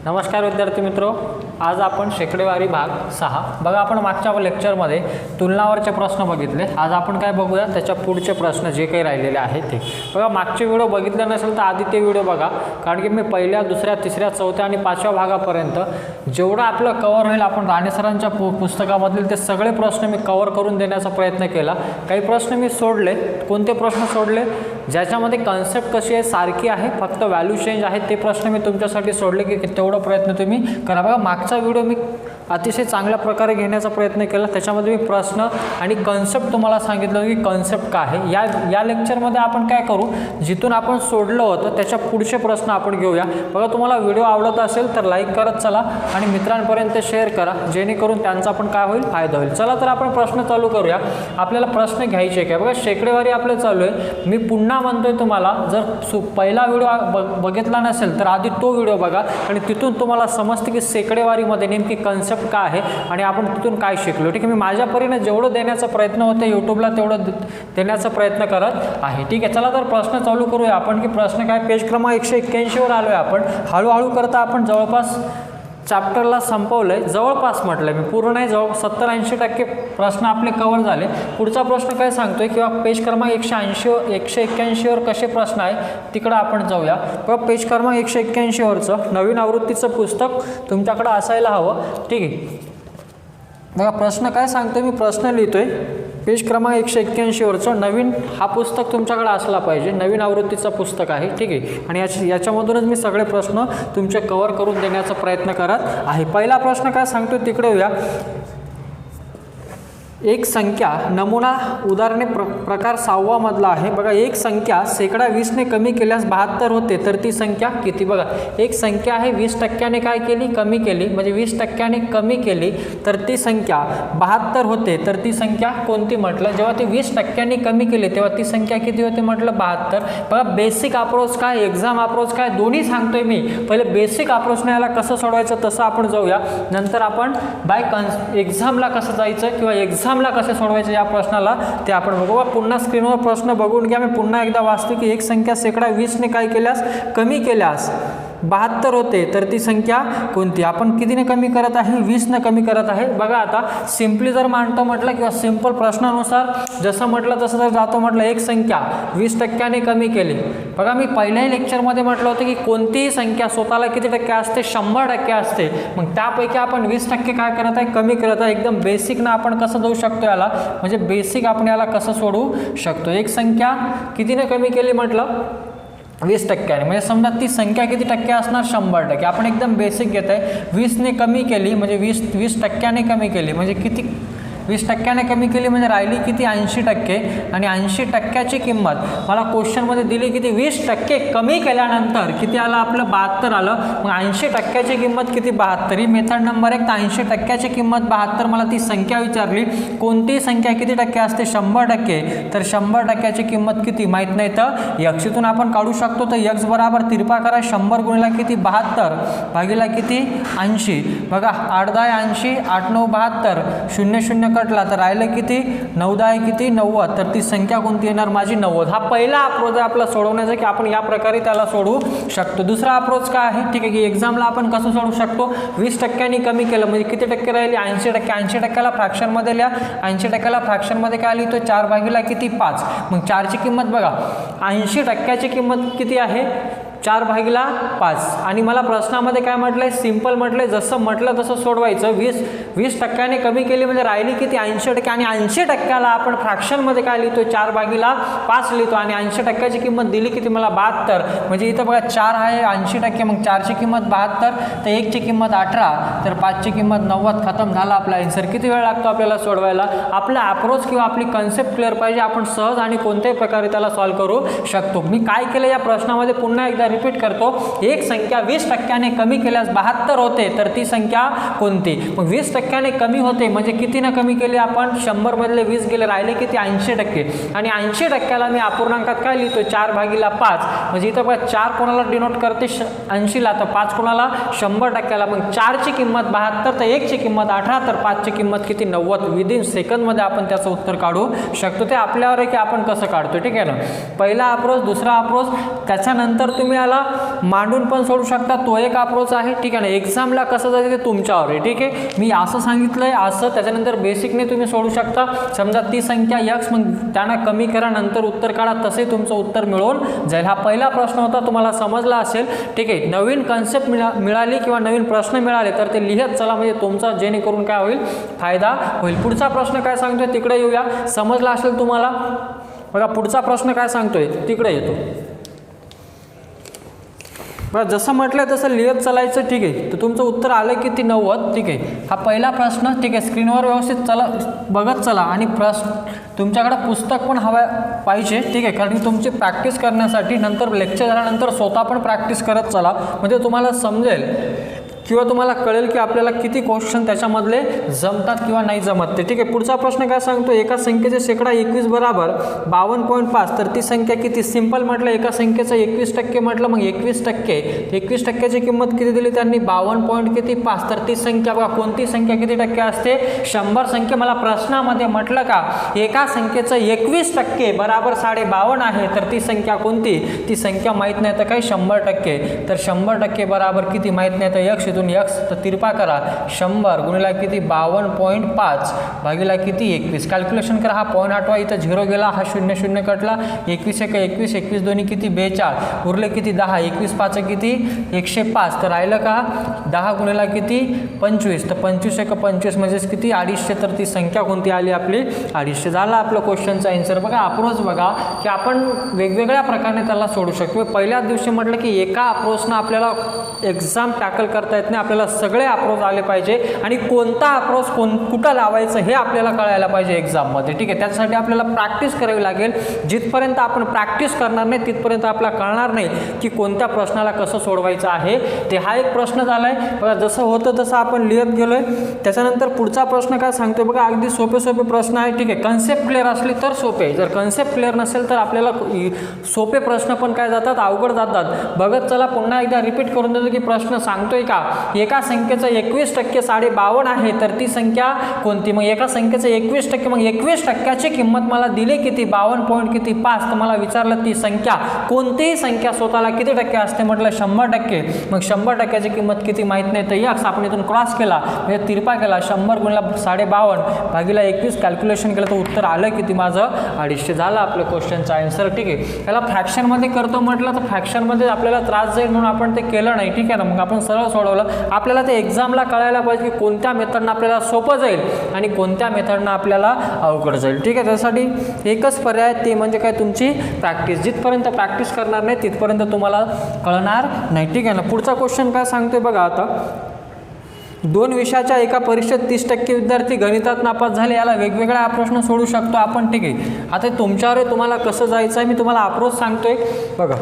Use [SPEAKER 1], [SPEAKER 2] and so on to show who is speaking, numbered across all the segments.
[SPEAKER 1] नमस्कार विद्यार्थी मित्रो, आज आपण शेकडेवारी भाग 6 बघा. आपण मागच्या लेक्चरमध्ये तुलनावरचे प्रश्न बघितले. आज आपण काय बघूया, त्याच्या पुढचे प्रश्न जे काही राहिलेले आहेत ते बघा. मागचे व्हिडिओ बघितले नसेल तर आधी ते व्हिडिओ बघा, कारण की मी पहिल्या, दुसऱ्या, तिसऱ्या, चौथ्या आणि पाचव्या भागापर्यंत जेवढं आपलं कव्हर होईल आपण राणे सरांच्या पुस्तकामधील ते सगळे प्रश्न मी कव्हर करून देण्याचा प्रयत्न केला. काही प्रश्न मी सोडले. कोणते प्रश्न सोडले? ज्याच्यामध्ये कन्सेप्ट कशी आहे, सारखी आहे, फक्त व्हॅल्यू चेंज आहे, ते प्रश्न मी तुमच्यासाठी सोडले की तेवढा प्रयत्न तुम्ही करा. बघा, मागचा व्हिडिओ मी अतिशय चांगल्या प्रकारे घेण्याचा प्रयत्न केला. त्याच्यामध्ये मी प्रश्न आणि कन्सेप्ट तुम्हाला सांगितलं की कन्सेप्ट काय आहे. या लेक्चरमध्ये आपण काय करू, जिथून आपण सोडलं होतं त्याच्या पुढचे प्रश्न आपण घेऊया. बघा, तुम्हाला व्हिडिओ आवडत असेल तर लाईक करत चला आणि मित्रांपर्यंत शेअर करा, जेणेकरून त्यांचा पण काय होईल, फायदा होईल. चला तर आपण प्रश्न चालू करूया. आपल्याला प्रश्न घ्यायचे काय? बघा, शेकडेवारी आपलं चालू आहे. मी पुन्हा म्हणतोय तुम्हाला, जर पहिला व्हिडिओ बघितला नसेल तर आधी तो व्हिडिओ बघा आणि तिथून तुम्हाला समजते की शेकडेवारीमध्ये नेमकी कन्सेप्ट काय आहे आणि आपण तिथून काय शिकलो. ठीक आहे, मी माझ्या परीने जेवढं देण्याचा प्रयत्न होतं यूट्यूबला तेवढं देण्याचा प्रयत्न करत आहे. ठीक आहे, चला तर प्रश्न चालू करूया आपण. की प्रश्न काय, पेज क्रमांक 181 वर आलो आहे आपण. हळूहळू करता आपण जवळपास चॅप्टरला संपवलं आहे. जवळपास म्हटलं मी, पूर्ण नाही, जवळ 70-80% प्रश्न आपले कव्हर झाले. पुढचा प्रश्न काय सांगतोय किंवा पेज क्रमांक 181 वर कसे प्रश्न आहे तिकडं आपण जाऊया. किंवा पेज क्रमांक 181 वरचं नवीन आवृत्तीचं पुस्तक तुमच्याकडं असायला हवं. ठीक आहे, बघा प्रश्न काय सांगतोय, मी प्रश्न लिहितोय. पेज क्रमांक 181 वरचं नवीन हा पुस्तक तुमच्याकडे असला पाहिजे. नवीन आवृत्तीचं पुस्तक आहे. ठीक आहे, आणि याच्यामधूनच मी सगळे प्रश्न तुमचे कव्हर करून देण्याचा प्रयत्न करत आहे. पहिला प्रश्न काय सांगतो तिकडे येऊया. एक संख्या नमुना उदाहरणे प्रकार 6 मधला आहे. बघा, एक संख्या शेकडा 20 ने कमी केल्यास 72 होते, तर ती संख्या किती? बघा, एक संख्या आहे 20% काय केली, कमी केली, म्हणजे 20% कमी केली तर ती संख्या 72 होते, तर ती संख्या कोणती म्हटलं? जेव्हा ती 20% कमी केली तेव्हा ती संख्या किती होते म्हटलं? 72. बघा, बेसिक अप्रोच काय, एक्झाम अप्रोच काय, दोन्ही सांगतोय मी. पहिले बेसिक अप्रोचने याला कसं सोडवायचं तसं आपण जाऊया. नंतर आपण एक्झामला कसं जायचं किंवा एक्झामला कसे सोडवायचे या प्रश्नाला ते आपण बघू. पुन्हा स्क्रीनवर प्रश्न बघून घ्या. मी पुन्हा एकदा वाचतो की एक संख्या शेकडा 20 ने काय केल्यास, कमी केल्यास 72 होते, तर ती संख्या कोणती? आपण कितीने कमी करत आहे? 20 ने कमी करत आहे. बघा, आता सिम्पली जर मांडतो म्हटलं किंवा सिंपल प्रश्नानुसार जसं म्हटलं तसं जर जातो म्हटलं, एक संख्या 20% कमी केली. बघा, मी पहिल्याही लेक्चरमध्ये म्हटलं होतं की कोणतीही संख्या स्वतःला किती टक्के असते? 100% असते. मग त्यापैकी आपण 20% काय करत आहे? कमी करत आहे. एकदम बेसिक ना आपण कसं जाऊ शकतो याला, म्हणजे बेसिक आपण याला कसं सोडवू शकतो. एक संख्या कितीने कमी केली म्हटलं? 20%. म्हणजे समजा ती संख्या किती टक्के असणार? 100%. आपण एकदम बेसिक घेत आहे. 20 ने कमी केली म्हणजे 20% कमी केली म्हणजे किती? 20% कमी केली म्हणजे राहिली किती? 80%. आणि 80%ची किंमत मला क्वेश्चनमध्ये दिली किती? 20% कमी केल्यानंतर किती आलं आपलं? 72 आलं. मग 80%ची किंमत किती? 72. ही मेथड नंबर 1. तर 80%ची किंमत 72. मला ती संख्या विचारली, कोणती संख्या किती टक्के असते? 100%. तर 100%ची किंमत किती माहीत नाही तर x इथून आपण काढू शकतो. तर x बरोबर तिरपा करा, 100 गुणिला किती? 72 भागीला किती? 80. बघा, 8-10 80, 8-9 72, 0-0 कटला तर राहिलं किती? 9-10 किती? 90. तर ती संख्या कोणती येणार माझी? 90. हा पहिला अप्रोच आहे आपला सोडवण्याचा की आपण या प्रकारे त्याला सोडवू शकतो. दुसरा अप्रोच काय आहे? ठीक आहे, की एक्झामला आपण कसं सोडवू शकतो? 20% कमी केलं म्हणजे किती टक्के राहिली? 80%. 80%ला फ्रॅक्शनमध्ये लिहा. 80%ला फ्रॅक्शनमध्ये काय लिहितो? 4 भागीला किती? 5. मग 4ची किंमत बघा, 80%ची किंमत किती आहे? 4 भागीला 5. आणि मला प्रश्नामध्ये काय म्हटलंय? सिंपल म्हटलंय, जसं म्हटलं तसं सोडवायचं. 20% कमी केली म्हणजे राहिली किती? 80%. आणि 80%ला आपण फ्रॅक्शनमध्ये काय लिहितो? 4 भागीला 5 लिहितो. आणि 80%ची किंमत दिली किती मला? 72. म्हणजे इथं बघा 4 आहे, 80%, मग 4ची किंमत 72, तर 1ची किंमत 18, तर 5ची किंमत 90. खतम झाला आपला आन्सर. किती वेळ लागतो आपल्याला सोडवायला? आपला अप्रोच किंवा आपली कन्सेप्ट क्लिअर पाहिजे. आपण सहज आणि कोणत्याही प्रकारे त्याला सॉल्व्ह करू शकतो. मी काय केलं या प्रश्नामध्ये पुन्हा एकदा रिपीट करतो. एक संख्या 20% कमी केल्यास 72 होते, तर ती संख्या कोणती? मग 20% कमी होते म्हणजे कितीने कमी केली आपण? 100 मधले 20 गेले, राहिले किती? 80%. आणि 80%ला मी अपूर्णांकात काय लिहितो? 4 भागीला 5. म्हणजे इथं बघा 4 कोणाला डिनोट करते? 80ला. तर 5 कोणाला? 100%ला. मग 4ची किंमत 72, तर 1ची किंमत 18, तर 5ची किंमत किती? 90. विदिन सेकंदमध्ये आपण त्याचं उत्तर काढू शकतो. ते आपल्यावर आहे की आपण कसं काढतो. ठीक आहे ना. पहिला अप्रोच, दुसरा अप्रोच, त्याच्यानंतर तुम्ही याला मांडून पण सोडू शकता, तो एक अप्रोच आहे, ठीक आहे ना. एक्झामला कसं जायचं ते तुमच्यावर आहे, ठीक आहे. मी असं सांगितलंय असं, त्याच्यानंतर बेसिकने तुम्ही सोडू शकता. समजा ती संख्या x, मग त्यांना कमी करा, नंतर उत्तर काढा, तसे तुमचं उत्तर मिळून जाईल. हा पहिला प्रश्न होता, तुम्हाला समजला असेल, ठीक आहे. नवीन कन्सेप्ट मिळाली किंवा नवीन प्रश्न मिळाले तर ते लिहत चला, म्हणजे तुमचा जेणेकरून काय होईल, फायदा होईल. पुढचा प्रश्न काय सांगतोय तिकडे येऊया. समजला असेल तुम्हाला. बघा पुढचा प्रश्न काय सांगतोय तिकडे येतो. बरं, जसं म्हटलं तसं लिहत चालायचं, ठीक आहे. तर तुमचं उत्तर आलं किती, 90, ठीक आहे. हा पहिला प्रश्न, ठीक आहे. स्क्रीनवर व्यवस्थित चला, बघत चला. आणि प्रश्न तुमच्याकडे पुस्तक पण हवं पाहिजे, ठीक आहे, कारण तुमची प्रॅक्टिस करण्यासाठी नंतर लेक्चर झाल्यानंतर स्वतः पण प्रॅक्टिस करत चला, म्हणजे तुम्हाला समजेल किंवा तुम्हाला कळेल की आपल्याला किती क्वेश्चन त्याच्यामधले जमतात किंवा नाही जमत ते, ठीक आहे. पुढचा प्रश्न काय सांगतो, एका संख्येचे शेकडा 21 बराबर 52.5, तर ती संख्या किती. सिंपल म्हटलं, एका संख्येचं 21% म्हटलं, मग 21%ची किंमत किती दिली त्यांनी, 52.5, तर ती संख्या बघा, कोणती संख्या किती टक्के असते, 100 संख्या. मला प्रश्नामध्ये म्हटलं का एका संख्येचं 21% बराबर 52.5 आहे, तर ती संख्या कोणती, ती संख्या माहीत नाही तर काय 100%, तर 100% बराबर किती माहीत नाही तर x, x तर तिरपा करा, 100 गुणिला किती 52.5 भागिला किती 21. कॅल्क्युलेशन करा, हा पॉईंट हटवा, इथं 0 गेला, हा 0 0 कटला, 21 1 21, 21 दोन्ही किती 42, उरले किती 10, 21 5 किती 105, तर राहिलं का 10 गुणिला किती 25, तर 25 1 25 म्हणजेच किती 250, तर ती संख्या कोणती आली आपली 250. झाला आपलं क्वेश्चनचा आन्सर. बघा अप्रोच बघा की आपण वेगवेगळ्या प्रकारे त्याला सोडू शकतो. पहिल्याच दिवशी म्हटलं की एका अप्रोचनं आपल्याला एक्झाम टॅकल करता येत नाही, आपल्याला सगळे अप्रोच आले पाहिजे आणि कोणता अप्रोच कुठं लावायचं हे आपल्याला कळायला पाहिजे एक्झाममध्ये, ठीक आहे. त्यासाठी आपल्याला प्रॅक्टिस करावी लागेल. जिथपर्यंत आपण प्रॅक्टिस करणार नाही तिथपर्यंत आपल्याला कळणार नाही की कोणत्या प्रश्नाला कसं सोडवायचं आहे ते. हा एक प्रश्न झाला आहे बघा, जसं होतं तसं आपण लिहत गेलो आहे. त्याच्यानंतर पुढचा प्रश्न काय सांगतो बघा, अगदी सोपे सोपे प्रश्न आहे, ठीक आहे. कन्सेप्ट क्लिअर असली तर सोपे, जर कन्सेप्ट क्लिअर नसेल तर आपल्याला सोपे प्रश्न पण काय जातात, अवघड जातात. बघत चला, पुन्हा एकदा रिपीट करून देतो की प्रश्न सांगतोय का, एका संख्येचं 21% 52.5 आहे, तर ती संख्या कोणती. मग एका संख्येचं 21%, मग 21%ची किंमत मला दिली किती 52.5, तर मला विचारलं ती संख्या कोणतीही संख्या स्वतःला किती टक्के असते, म्हटलं 100%. मग 100%ची किंमत किती माहीत नाही तर यक्स आपण इथून क्रॉस केला, म्हणजे तिरपा केला, 100 गुणिला 52.5 भागिला 21 कॅल्क्युलेशन केलं तर उत्तर आलं किती माझं 250. झालं आपलं क्वेश्चनचा आन्सर, ठीक आहे. त्याला फ्रॅक्शनमध्ये करतो म्हटलं तर फ्रॅक्शनमध्ये आपल्याला त्रास जाईल म्हणून आपण ते केलं नाही, ठीक आहे ना. मग आपण सरळ सोडवलं. आपल्याला ते एक्झामला कळायला पाहिजे की कोणत्या मेथडनं आपल्याला सोपं जाईल आणि कोणत्या मेथडनं आपल्याला अवघड जाईल, ठीक आहे. त्यासाठी एकच पर्याय, ते म्हणजे काय तुमची प्रॅक्टिस. जिथपर्यंत प्रॅक्टिस करणार नाही तिथपर्यंत तुम्हाला कळणार नाही, ठीक आहे ना. पुढचा क्वेश्चन काय सांगतोय बघा आता, 2 विषयाच्या एका परीक्षेत 30% विद्यार्थी गणितात नापास झाले. याला वेगवेगळा प्रश्न सोडू शकतो आपण, ठीक आहे. आता तुमच्यावर आहे, तुम्हाला कसं जायचं आहे, मी तुम्हाला अप्रोच सांगतोय बघा.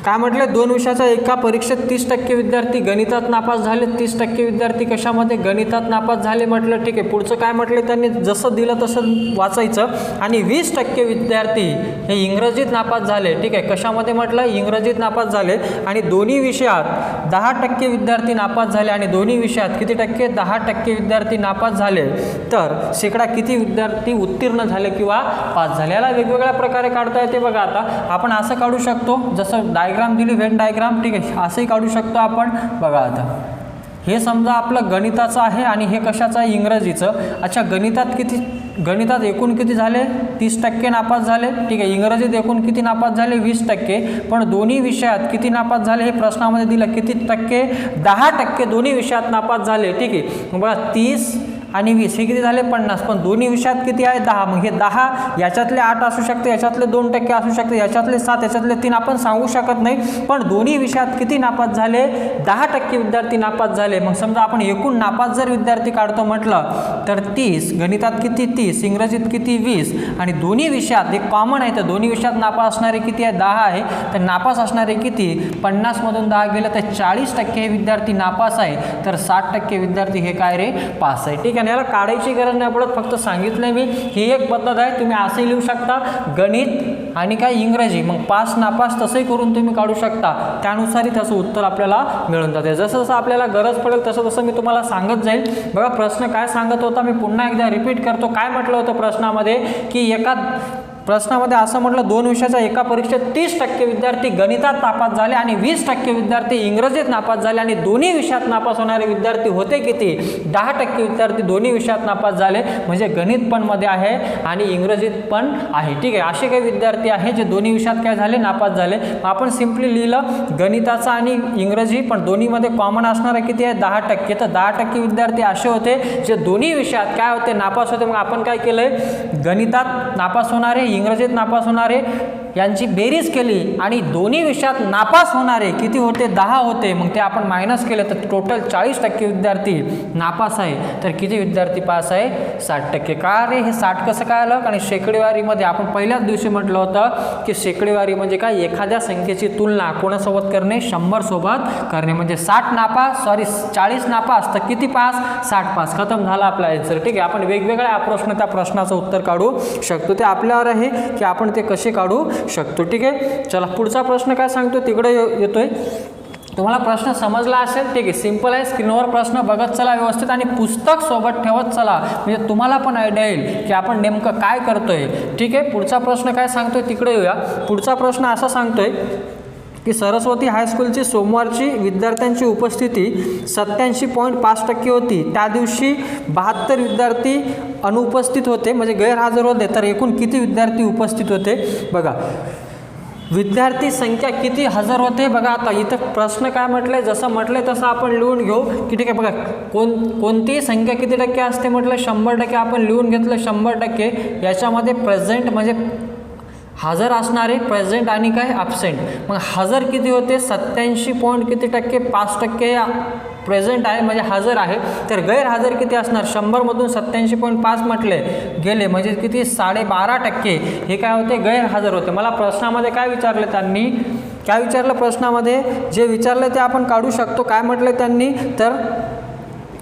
[SPEAKER 1] काय म्हटलं, 2 विषयाच्या एका परीक्षेत 30% विद्यार्थी गणितात नापास झाले. 30% विद्यार्थी कशामध्ये, गणितात नापास झाले म्हटलं, ठीक आहे. पुढचं काय म्हटलं, त्यांनी जसं दिलं तसं वाचायचं. आणि 20% विद्यार्थी हे इंग्रजीत नापास झाले, ठीक आहे. कशामध्ये म्हटलं, इंग्रजीत नापास झाले. आणि दोन्ही विषयात 10% विद्यार्थी नापास झाले. आणि दोन्ही विषयात किती टक्के, 10% विद्यार्थी नापास झाले, तर शेकडा किती विद्यार्थी उत्तीर्ण झाले किंवा पास झाले. याला वेगवेगळ्या प्रकारे काढता येते बघा. आता आपण असं काढू शकतो, जसं डायग्राम दिली, व्हेन डायग्राम, ठीक आहे, असंही काढू शकतो आपण बघा. आता हे समजा आपलं गणिताचं आहे आणि हे कशाचं आहे, इंग्रजीचं. अच्छा, गणितात एकूण किती झाले, 30% नापास झाले, ठीक आहे. इंग्रजीत एकूण किती नापास झाले, 20%. पण दोन्ही विषयात किती नापास झाले हे प्रश्नामध्ये दिलं, किती टक्के, 10% दोन्ही विषयात नापास झाले, ठीक आहे. मग बघा 30 आणि 20 हे किती झाले, 50. पण दोन्ही विषयात किती आहे, 10. मग हे 10 याच्यातले 8 असू शकते, याच्यातले 2% असू शकते, याच्यातले 7, याच्यातले 3 आपण सांगू शकत नाही. पण दोन्ही विषयात किती नापास झाले, 10% विद्यार्थी नापास झाले. मग समजा आपण एकूण नापास जर विद्यार्थी काढतो म्हटलं तर 30, गणितात किती 30, इंग्रजीत किती 20, आणि दोन्ही विषयात एक कॉमन आहे, तर दोन्ही विषयात नापास असणारे किती आहे, 10 आहे. तर नापास असणारे किती, 50मधून 10 गेलं तर 40% हे विद्यार्थी नापास आहे, तर 60% विद्यार्थी हे काय रे, पास आहे, ठीक आहे. याला काढायची गरज नाही पडत, फक्त सांगितलंय मी. ही एक पद्धत आहे, तुम्ही असंही लिहू शकता, गणित आणि काय इंग्रजी, मग पास नापास तसंही करून तुम्ही काढू शकता. त्यानुसारही त्याचं उत्तर आपल्याला मिळून जाते. जसं जसं आपल्याला गरज पडेल तसं तसं मी तुम्हाला सांगत जाईल. बघा प्रश्न काय सांगत होता, मी पुन्हा एकदा रिपीट करतो. काय म्हटलं होतं प्रश्नामध्ये की एका प्रश्नामध्ये असं म्हटलं 2 विषयाच्या एका परीक्षेत 30% विद्यार्थी गणितात नापास झाले आणि 20% विद्यार्थी इंग्रजीत नापास झाले आणि दोन्ही विषयात नापास होणारे विद्यार्थी होते किती? 10% विद्यार्थी दोन्ही विषयात नापास झाले, म्हणजे गणित पण मध्ये आहे आणि इंग्रजीत पण आहे. ठीक आहे, असे काही विद्यार्थी आहे जे दोन्ही विषयात काय झाले? नापास झाले. आपण सिम्पली लिहिलं गणिताचा आणि इंग्रजी, पण दोन्हीमध्ये कॉमन असणारे किती आहे? 10%. तर 10% विद्यार्थी असे होते जे दोन्ही विषयात काय होते? नापास होते. मग आपण काय केलंय? गणितात नापास होणारे, इंग्रजीत नापास होणारे यांची बेरीज केली आणि दोन्ही विषयात नापास होणारे किती होते? 10 होते. मग ते आपण मायनस केले तर टोटल 40% विद्यार्थी नापास आहे. तर किती विद्यार्थी पास आहे? 60%. का रे हे 60 कसं काय आलं? कारण शेकडेवारीमध्ये आपण पहिल्याच दिवशी म्हटलं होतं की शेकडेवारी म्हणजे काय? एखाद्या संख्येची तुलना कोणासोबत करणे? 100 सोबत करणे. म्हणजे 40 नापास तर किती पास? 60 पास. खतम झाला आपला आन्सर. ठीक आहे, आपण वेगवेगळ्या अप्रोचने त्या प्रश्नाचं उत्तर काढू शकतो. ते आपल्यावर आहे की आपण ते कसे काढू शकतो. ठीक आहे, चला पुढचा प्रश्न काय सांगतो तिकडे येतोय. तुम्हाला प्रश्न समजला असेल. ठीक आहे, सिंपल आहे. स्क्रीनवर प्रश्न बघत चला व्यवस्थित आणि पुस्तक सोबत ठेवत चला, म्हणजे तुम्हाला पण आयडिया येईल की आपण नेमकं काय करतोय. ठीक आहे, पुढचा प्रश्न काय सांगतोय तिकडे येऊया. पुढचा प्रश्न असा सांगतोय की सरस्वती हायस्कूलची सोमवारची विद्यार्थ्यांची उपस्थिती 87.5% होती. त्या दिवशी 72 विद्यार्थी अनुपस्थित होते, म्हणजे गैरहजर होते. तर एकूण किती विद्यार्थी उपस्थित होते? बघा, विद्यार्थी संख्या किती हजर होते? बघा आता इथं प्रश्न काय म्हटलंय? जसं म्हटलंय तसं आपण लिहून घेऊ की ठीक आहे. बघा कोणतीही संख्या किती टक्के असते म्हटलं? 100%. आपण लिहून घेतलं 100%. याच्यामध्ये प्रेझेंट म्हणजे हजर असणारे, प्रेझेंट आणि काय? ॲब्सेंट. मग हजर किती होते? 87.5% प्रेझेंट आहे म्हणजे हजर आहे. तर गैरहजर किती असणार? 100मधून 87.5 म्हटले गेले म्हणजे किती? 12.5%. हे काय होते? गैरहजर होते. मला प्रश्नामध्ये काय विचारले त्यांनी? काय विचारलं प्रश्नामध्ये? जे विचारलं ते आपण काढू शकतो. काय म्हटले त्यांनी? तर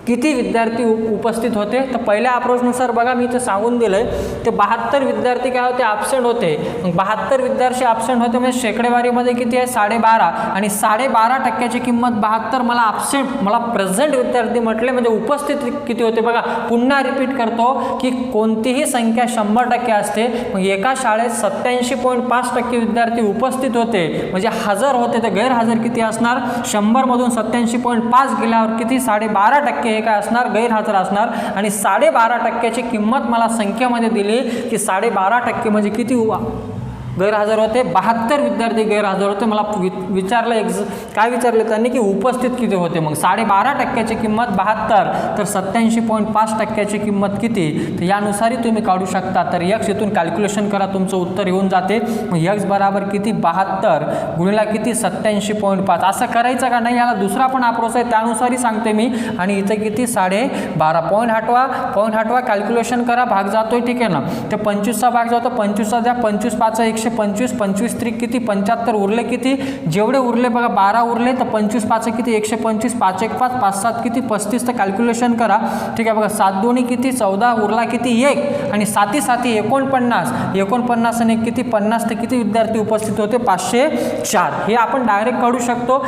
[SPEAKER 1] किती विद्यार्थी उपस्थित होते? तर पहिल्या अप्रोचनुसार बघा मी इथं सांगून दिलं आहे ते 72 विद्यार्थी काय होते? ॲब्सेंट होते. मग 72 विद्यार्थी ॲब्सेंट होते म्हणजे शेकडेवारीमध्ये किती आहे? 12.5. आणि 12.5%ची किंमत 72. मला ॲब्सेंट, मला प्रेझेंट विद्यार्थी म्हटले म्हणजे उपस्थित किती होते? बघा पुन्हा रिपीट करतो की कोणतीही संख्या 100% असते. मग एका शाळेत 87.5% विद्यार्थी उपस्थित होते म्हणजे हजर होते. तर गैरहजर किती असणार? 100मधून 87.5 गेल्यावर किती? 12.5%. हे काय असणार? गैरहजर असणार. आणि 12.5%ची किंमत मला संख्येमध्ये दिली की 12.5% म्हणजे किती गैरहजर होते? 72 विद्यार्थी गैरहजर होते. मला विचारलं काय विचारले त्यांनी की उपस्थित किती होते? मग 12.5%ची किंमत 72 तर 87.5%ची किंमत किती? तर यानुसारही तुम्ही काढू शकता. तर यक्स इथून कॅल्क्युलेशन करा, तुमचं उत्तर येऊन जाते. मग यक्स बराबर किती? 72 गुणिला किती? 87.5. असं करायचं का नाही? याला दुसरा पण अप्रोच आहे त्यानुसारही सांगते मी. आणि इथे किती? 12.5. पॉईंट हटवा कॅल्क्युलेशन करा. भाग जातोय. ठीक आहे ना? ते 25चा भाग जातो. 25चा द्या. 25 5 125. 25 3 किती? 75. उरले किती? जेवढे उरले बघा 12 उरले तर 25 5 किती? 125. 5 1 5 5 7 किती? 35. तर कॅल्क्युलेशन करा. ठीक आहे, बघा 7 2 किती? 14. उरला किती? 1. आणि 7 7 49. 49 आणि किती? 50. तर किती विद्यार्थी उपस्थित होते? 504. हे आपण डायरेक्ट काढू शकतो.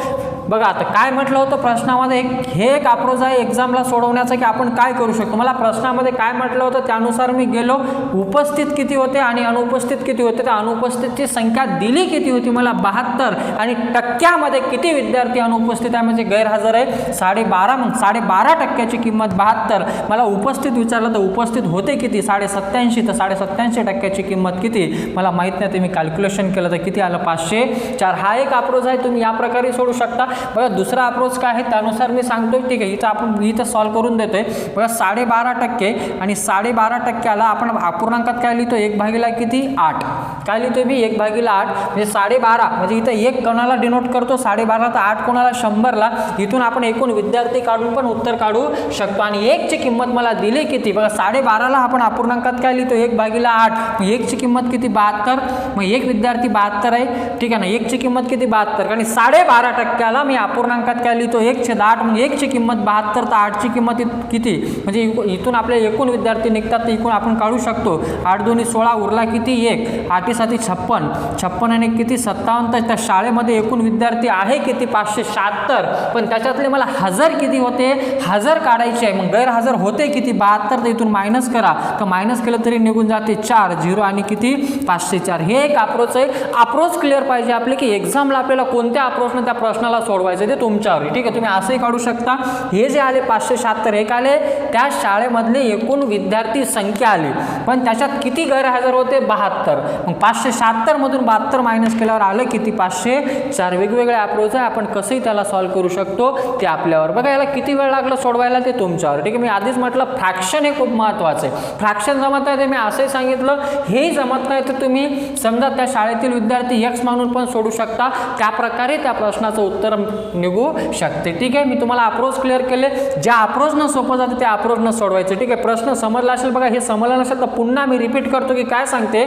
[SPEAKER 1] बघा आता काय म्हटलं होतं प्रश्नामध्ये? हे एक अप्रोच आहे एक्झामला सोडवण्याचं की आपण काय करू शकतो. मला प्रश्नामध्ये काय म्हटलं होतं त्यानुसार मी गेलो. उपस्थित किती होते आणि अनुपस्थित किती होते? तर अनुपस्थितची संख्या दिली किती होती? मला 72. आणि टक्क्यामध्ये किती विद्यार्थी अनुपस्थित आहे म्हणजे गैरहजर आहे? 12.5. मग 12.5%ची किंमत 72. मला उपस्थित विचारलं तर उपस्थित होते किती? 87. तर 87%ची किंमत किती? मला माहीत नाही. ते मी कॅल्क्युलेशन केलं तर किती आलं? 504. हा एक अप्रोच आहे, तुम्ही या प्रकारे सोडू शकता. बघा दुसरा अप्रोच काय आहे त्यानुसार मी सांगतोय. ठीक आहे, इथं आपण इथं सॉल्व्ह करून देतोय. बघा 12.5% आणि 12.5%ला आपण अपूर्णांकात काय लिहितो? 1/8 किती? 8. काय लिहितोय मी? 1/8 म्हणजे 12.5 म्हणजे इथं 1 कोणाला डिनोट करतो? 12.5 तर 8 कोणाला? 100ला. इथून आपण एकूण विद्यार्थी काढून पण उत्तर काढू शकतो. आणि 1ची किंमत मला दिली किती? बघा 12.5ला आपण अपूर्णांकात काय लिहितो? 1/8. मग 1ची किंमत किती? 72. मग 1 विद्यार्थी 72 आहे. ठीक आहे ना? 1ची किंमत किती? 72. आणि 12.5%ला मी अपूर्णांकात काय लिहितो 1/8, मग 1ची किंमत 72 तर 8ची किंमत किती, म्हणजे इथून आपले एकूण विद्यार्थी निघतात तर इकडून आपण काढू शकतो 8 2 16 उरला किती 1, 8 7 56, 56 आणि किती 57, तर त्या शाळेमध्ये एकूण विद्यार्थी आहे किती 576, पण त्याच्यातले मला हजार किती होते, हजार काढायचे आहे, मग गैरहजर होते किती 72, तर इथून मायनस करा, तर मायनस केलं तरी निघून जाते 4 0 आणि किती 504. हे एक अप्रोच आहे. अप्रोच क्लिअर पाहिजे आपले की एक्झामला आपल्याला कोणत्या अप्रोचने त्या प्रश्नाला सोडवायचं ते तुमच्यावर. ठीक आहे, तुम्ही असंही काढू शकता. हे जे आले 576 एक आले त्या शाळेमधले एकूण विद्यार्थी संख्या आली, पण त्याच्यात किती गैरहजर होते 72, मग 576 मधून 72 मायनस केल्यावर आलं किती 504. वेगवेगळे अप्रोच आहे, आपण कसंही त्याला सॉल्व्ह करू शकतो ते आपल्यावर. बघा याला किती वेळ लागला सोडवायला ते तुमच्यावर. ठीक आहे, मी आधीच म्हटलं फ्रॅक्शन हे खूप महत्त्वाचं आहे. फ्रॅक्शन जमत आहे ते मी असंही सांगितलं, हेही जमत नाही तर तुम्ही समजा त्या शाळेतील विद्यार्थी एक्स मानून पण सोडू शकता, त्या प्रकारे त्या प्रश्नाचं उत्तर निघू शकते. ठीक आहे, मी तुम्हाला अप्रोच क्लिअर केले. ज्या अप्रोचनं सोपं जातं त्या अप्रोचनं सोडवायचं. ठीक आहे, प्रश्न समजला असेल. बघा हे समजलं नसेल तर पुन्हा मी रिपीट करतो की काय सांगते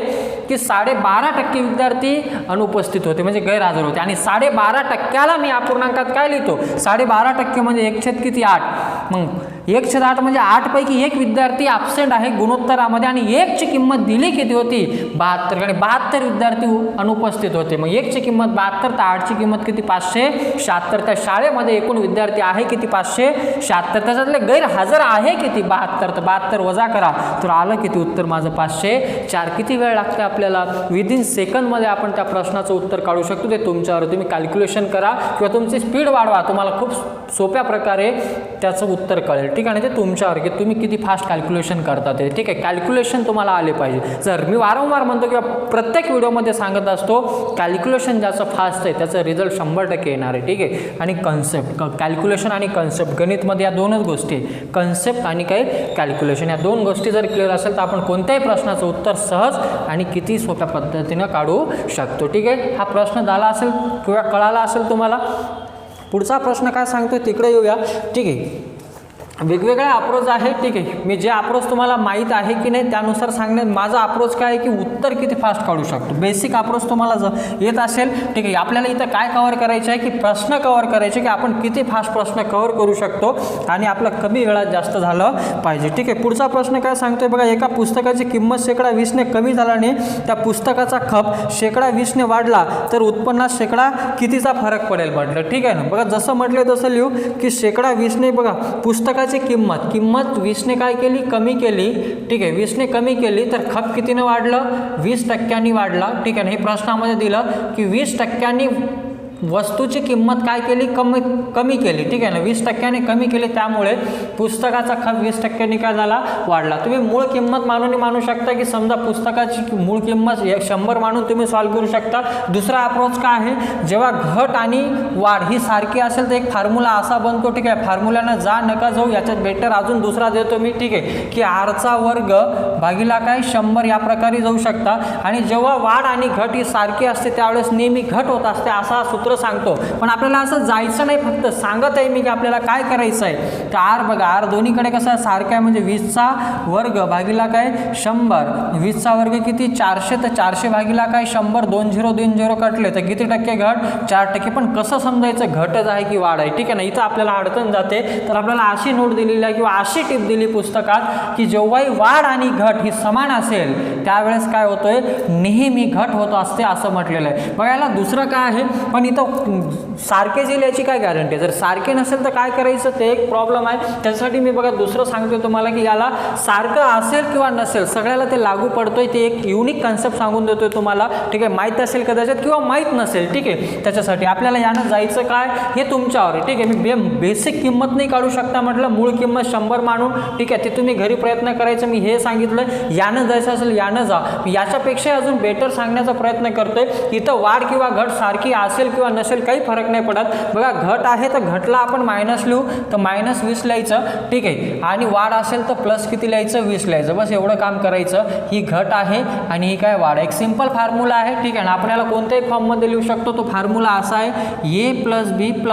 [SPEAKER 1] की 12.5% विद्यार्थी अनुपस्थित होते म्हणजे गैरहजर होते, आणि 12.5% मी अपूर्णांकात काय लिहितो 12.5% म्हणजे 1 किती 8, मग 1/8 म्हणजे 8 पैकी 1 विद्यार्थी ॲब्सेंट आहे गुणोत्तरामध्ये, आणि 1ची किंमत दिली किती होती 72, आणि 72 विद्यार्थी अनुपस्थित होते, मग 1ची किंमत 72 तर 8ची किंमत किती 576. त्या शाळेमध्ये एकूण विद्यार्थी आहे किती 576, त्याच्यातले गैरहजर आहे किती 72, तर 72 वजा करा तर आलं किती उत्तर माझं 504. किती वेळ लागते आपल्याला, विदिन सेकंदमध्ये आपण त्या प्रश्नाचं उत्तर काढू शकतो. ते तुमच्यावर, तुम्ही कॅल्क्युलेशन करा किंवा तुमची स्पीड वाढवा, तुम्हाला खूप सोप्या प्रकारे त्याचं उत्तर कळेल. ठीक आहे, ते तुमच्यावर की तुम्ही किती फास्ट कॅल्क्युलेशन करता ते. ठीक आहे, कॅल्क्युलेशन तुम्हाला आले पाहिजे. जर मी वारंवार म्हणतो किंवा प्रत्येक व्हिडिओमध्ये सांगत असतो कॅल्क्युलेशन ज्याचं फास्ट आहे त्याचं रिझल्ट 100% येणार आहे. ठीक आहे, आणि कन्सेप्ट, कॅल्क्युलेशन आणि कन्सेप्ट, गणितमध्ये या दोनच गोष्टी आहे, कन्सेप्ट आणि काय कॅल्क्युलेशन, या दोन गोष्टी जर क्लिअर असेल तर आपण कोणत्याही प्रश्नाचं उत्तर सहज आणि किती सोप्या पद्धतीनं काढू शकतो. ठीक आहे, हा प्रश्न झाला असेल किंवा कळाला असेल तुम्हाला. पुढचा प्रश्न काय सांगतोय तिकडे येऊया. ठीक आहे, वेगवेगळ्या अप्रोच आहे. ठीक आहे, मी जे अप्रोच तुम्हाला माहीत आहे की नाही त्यानुसार सांगण्यात माझा अप्रोच काय आहे की उत्तर किती फास्ट काढू शकतो. बेसिक अप्रोच तुम्हाला जर येत असेल. ठीक आहे, आपल्याला इथं काय कव्हर करायचं आहे की प्रश्न कव्हर करायचे की आपण किती फास्ट प्रश्न कव्हर करू शकतो आणि आपलं कमी वेळात जास्त झालं पाहिजे. ठीक आहे, पुढचा प्रश्न काय सांगतोय बघा, एका पुस्तकाची किंमत 20% कमी झाल्याने त्या पुस्तकाचा खप 20% वाढला तर उत्पन्नात कितीचा फरक पडेल म्हटलं. ठीक आहे ना, बघा जसं म्हटलं तसं लिहू की 20% बघा पुस्तकाची किंमत 20ने काय केली कमी केली. ठीक आहे, 20ने कमी केली तर खप कितीने वाढलं 20% वाढला. ठीक आहे ना, हे प्रश्नामध्ये दिलं की 20% वस्तूची किंमत काय केली कमी केली. ठीक आहे ना, 20% कमी केली, त्यामुळे पुस्तकाचा खप 20% काय झाला वाढला. तुम्ही मूळ किंमत मानू शकता की समजा पुस्तकाची मूळ किंमत 100 मानून तुम्ही सॉल्व्ह करू शकता. दुसरा अप्रोच काय आहे, जेव्हा घट आणि वाढ ही सारखी असेल तर एक फॉर्म्युला असा बनतो. ठीक आहे, फॉर्म्युल्यानं जा नका जाऊ, याच्यात बेटर अजून दुसरा देतो मी. ठीक आहे, की r² भागिला काय 100 या प्रकारे जाऊ शकता. आणि जेव्हा वाढ आणि घट ही सारखी असते त्यावेळेस नेहमी घट होत असते असा सूत्र सांगतो. पण आपल्याला असं जायचं नाही, फक्त सांगत आहे मी की आपल्याला काय करायचं आहे. तर r बघा, r दोन्हीकडे कसं आहे सारखं आहे, म्हणजे 20² भागिला काय 100, 20² किती 400, तर 400 भागिला काय 100, 2 0 2 0 कटले तर किती टक्के घट 4%. पण कसं समजायचं घटच आहे की वाढ आहे. ठीक आहे ना, इथं आपल्याला अडचण जाते. तर आपल्याला अशी नोट दिलेली आहे किंवा अशी टिप दिली पुस्तकात की जेव्हाही वाढ आणि घट ही समान असेल त्यावेळेस काय होतोय नेहमी घट होत असते असं म्हटलेलं आहे. बघायला दुसरं काय आहे, पण इथं सारखे येईल याची काय गॅरंटी आहे. जर सारखे नसेल तर काय करायचं ते एक प्रॉब्लेम आहे. त्याच्यासाठी मी बघा दुसरं सांगतोय तुम्हाला की याला सारखं असेल किंवा नसेल सगळ्याला ते लागू पडतोय. ते एक युनिक कन्सेप्ट सांगून देतोय तुम्हाला. ठीक आहे, माहीत असेल कदाचित किंवा माहीत नसेल. ठीक आहे, त्याच्यासाठी आपल्याला यानं जायचं काय हे तुमच्यावर आहे. ठीक आहे, मी बेसिक किंमत नाही काढू शकता म्हटलं, मूळ किंमत 100 मानून. ठीक आहे, ते तुम्ही घरी प्रयत्न करायचं, मी हे सांगितलं. यानं जायचं असेल यानं जा, याच्यापेक्षा अजून बेटर सांगण्याचा प्रयत्न करतोय. इथं वाढ किंवा घट सारखी असेल किंवा नसेल काही फरक नाही पडत. बघा घट आहे तर घटला आपण मायनस लिहू तर -20 लिहायचं. ठीक आहे, आणि वाढ असेल तर प्लस किती लिहायचं 20 लिहायचं. बस एवढं काम करायचं. ही घट आहे आणि ही काय वाढ. एक सिंपल फॉर्म्युला आहे. ठीक आहे ना, आपल्याला कोणत्याही फॉर्ममध्ये लिहू शकतो. तो फॉर्म्युला असा आहे a + b +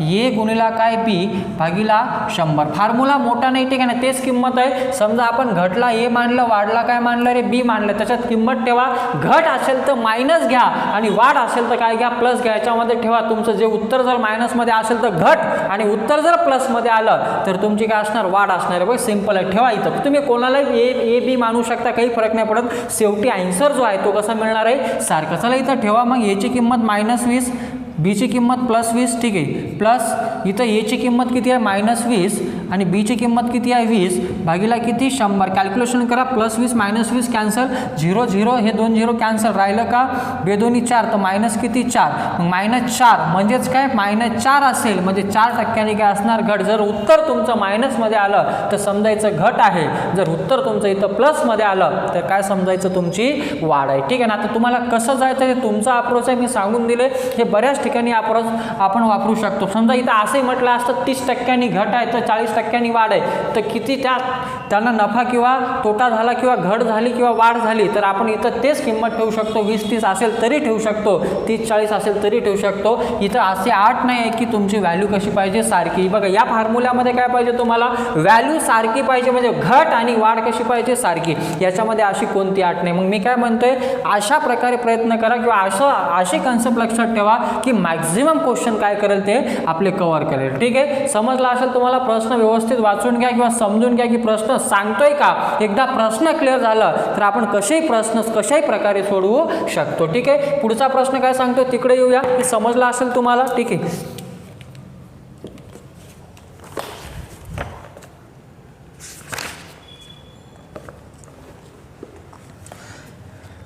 [SPEAKER 1] a गुणिला काय b भागिला 100. फॉर्म्युला मोठा नाही. ठीक आहे ना, तेच किंमत आहे. समजा आपण घटला a मानलं, वाढला काय मानलं रे b मानलं, त्याच्यात किंमत ठेवा. घट असेल तर मायनस घ्या आणि वाढ असेल तर काय घ्या प्लस घ्यायची. याच्यामध्ये ठेवा. तुमचं जे उत्तर जर मायनसमध्ये असेल तर घट आणि उत्तर जर प्लसमध्ये आलं तर तुमची काय असणार, वाढ असणार आहे. बघ सिंपल आहे. ठेवा इथं. तुम्ही कोणालाही ए बी मानू शकता, काही फरक नाही पडत. शेवटी आन्सर जो आहे तो कसा मिळणार आहे, सारखं. चला इथं ठेवा. मग याची किंमत -20, बीची किंमत +20. ठीक आहे. प्लस इथं एची किंमत किती आहे, -20 आणि बीची किंमत किती आहे, 20 भागिला किती, 100. कॅल्क्युलेशन करा. +20 -20 कॅन्सल, 0 0 हे 2 0 कॅन्सल, राहिलं का, बेदोनी 4, तर मायनस किती, 4. मग -4 म्हणजेच काय, -4 असेल म्हणजे 4% काय असणार, घट. जर उत्तर तुमचं मायनसमध्ये आलं तर समजायचं घट आहे. जर उत्तर तुमचं इथं प्लसमध्ये आलं तर काय समजायचं, तुमची वाढ आहे. ठीक आहे ना. आता तुम्हाला कसं जायचं हे तुमचा अप्रोच आहे, मी सांगून दिले. हे बऱ्याच ठिकाणी अप्रोच आपण वापरू शकतो. समजा इथं असंही म्हटलं असतं 30% घट आहे तर 40% वाढ आहे, तर किती त्यांना नफा किंवा तोटा झाला किंवा घट झाली किंवा वाढ झाली, तर आपण इथं तेच किंमत ठेवू शकतो. 20-30 असेल तरी ठेवू शकतो, 30-40 असेल तरी ठेवू शकतो. इथं असे आठ नाही आहे की तुमची व्हॅल्यू कशी पाहिजे, सारखी. बघा या फॉर्म्युल्यामध्ये काय पाहिजे तुम्हाला, व्हॅल्यू सारखी पाहिजे, म्हणजे घट आणि वाढ कशी पाहिजे, सारखी. याच्यामध्ये अशी कोणती आठ नाही. मग मी काय म्हणतोय, अशा प्रकारे प्रयत्न करा किंवा अशी कन्सेप्ट लक्षात ठेवा की मॅक्झिमम क्वेश्चन काय करेल ते आपले कव्हर करेल. ठीक आहे. समजला असेल तुम्हाला, प्रश्न व्यवस्थित वाचून घ्या किंवा समजून घ्या की प्रश्न सांगतोय का. एकदा प्रश्न क्लिअर झाला तर आपण कशाही प्रकारे सोडवू शकतो. ठीक आहे. पुढचा प्रश्न काय सांगतो तिकडे येऊया. हे समजला असेल तुम्हाला. ठीक आहे.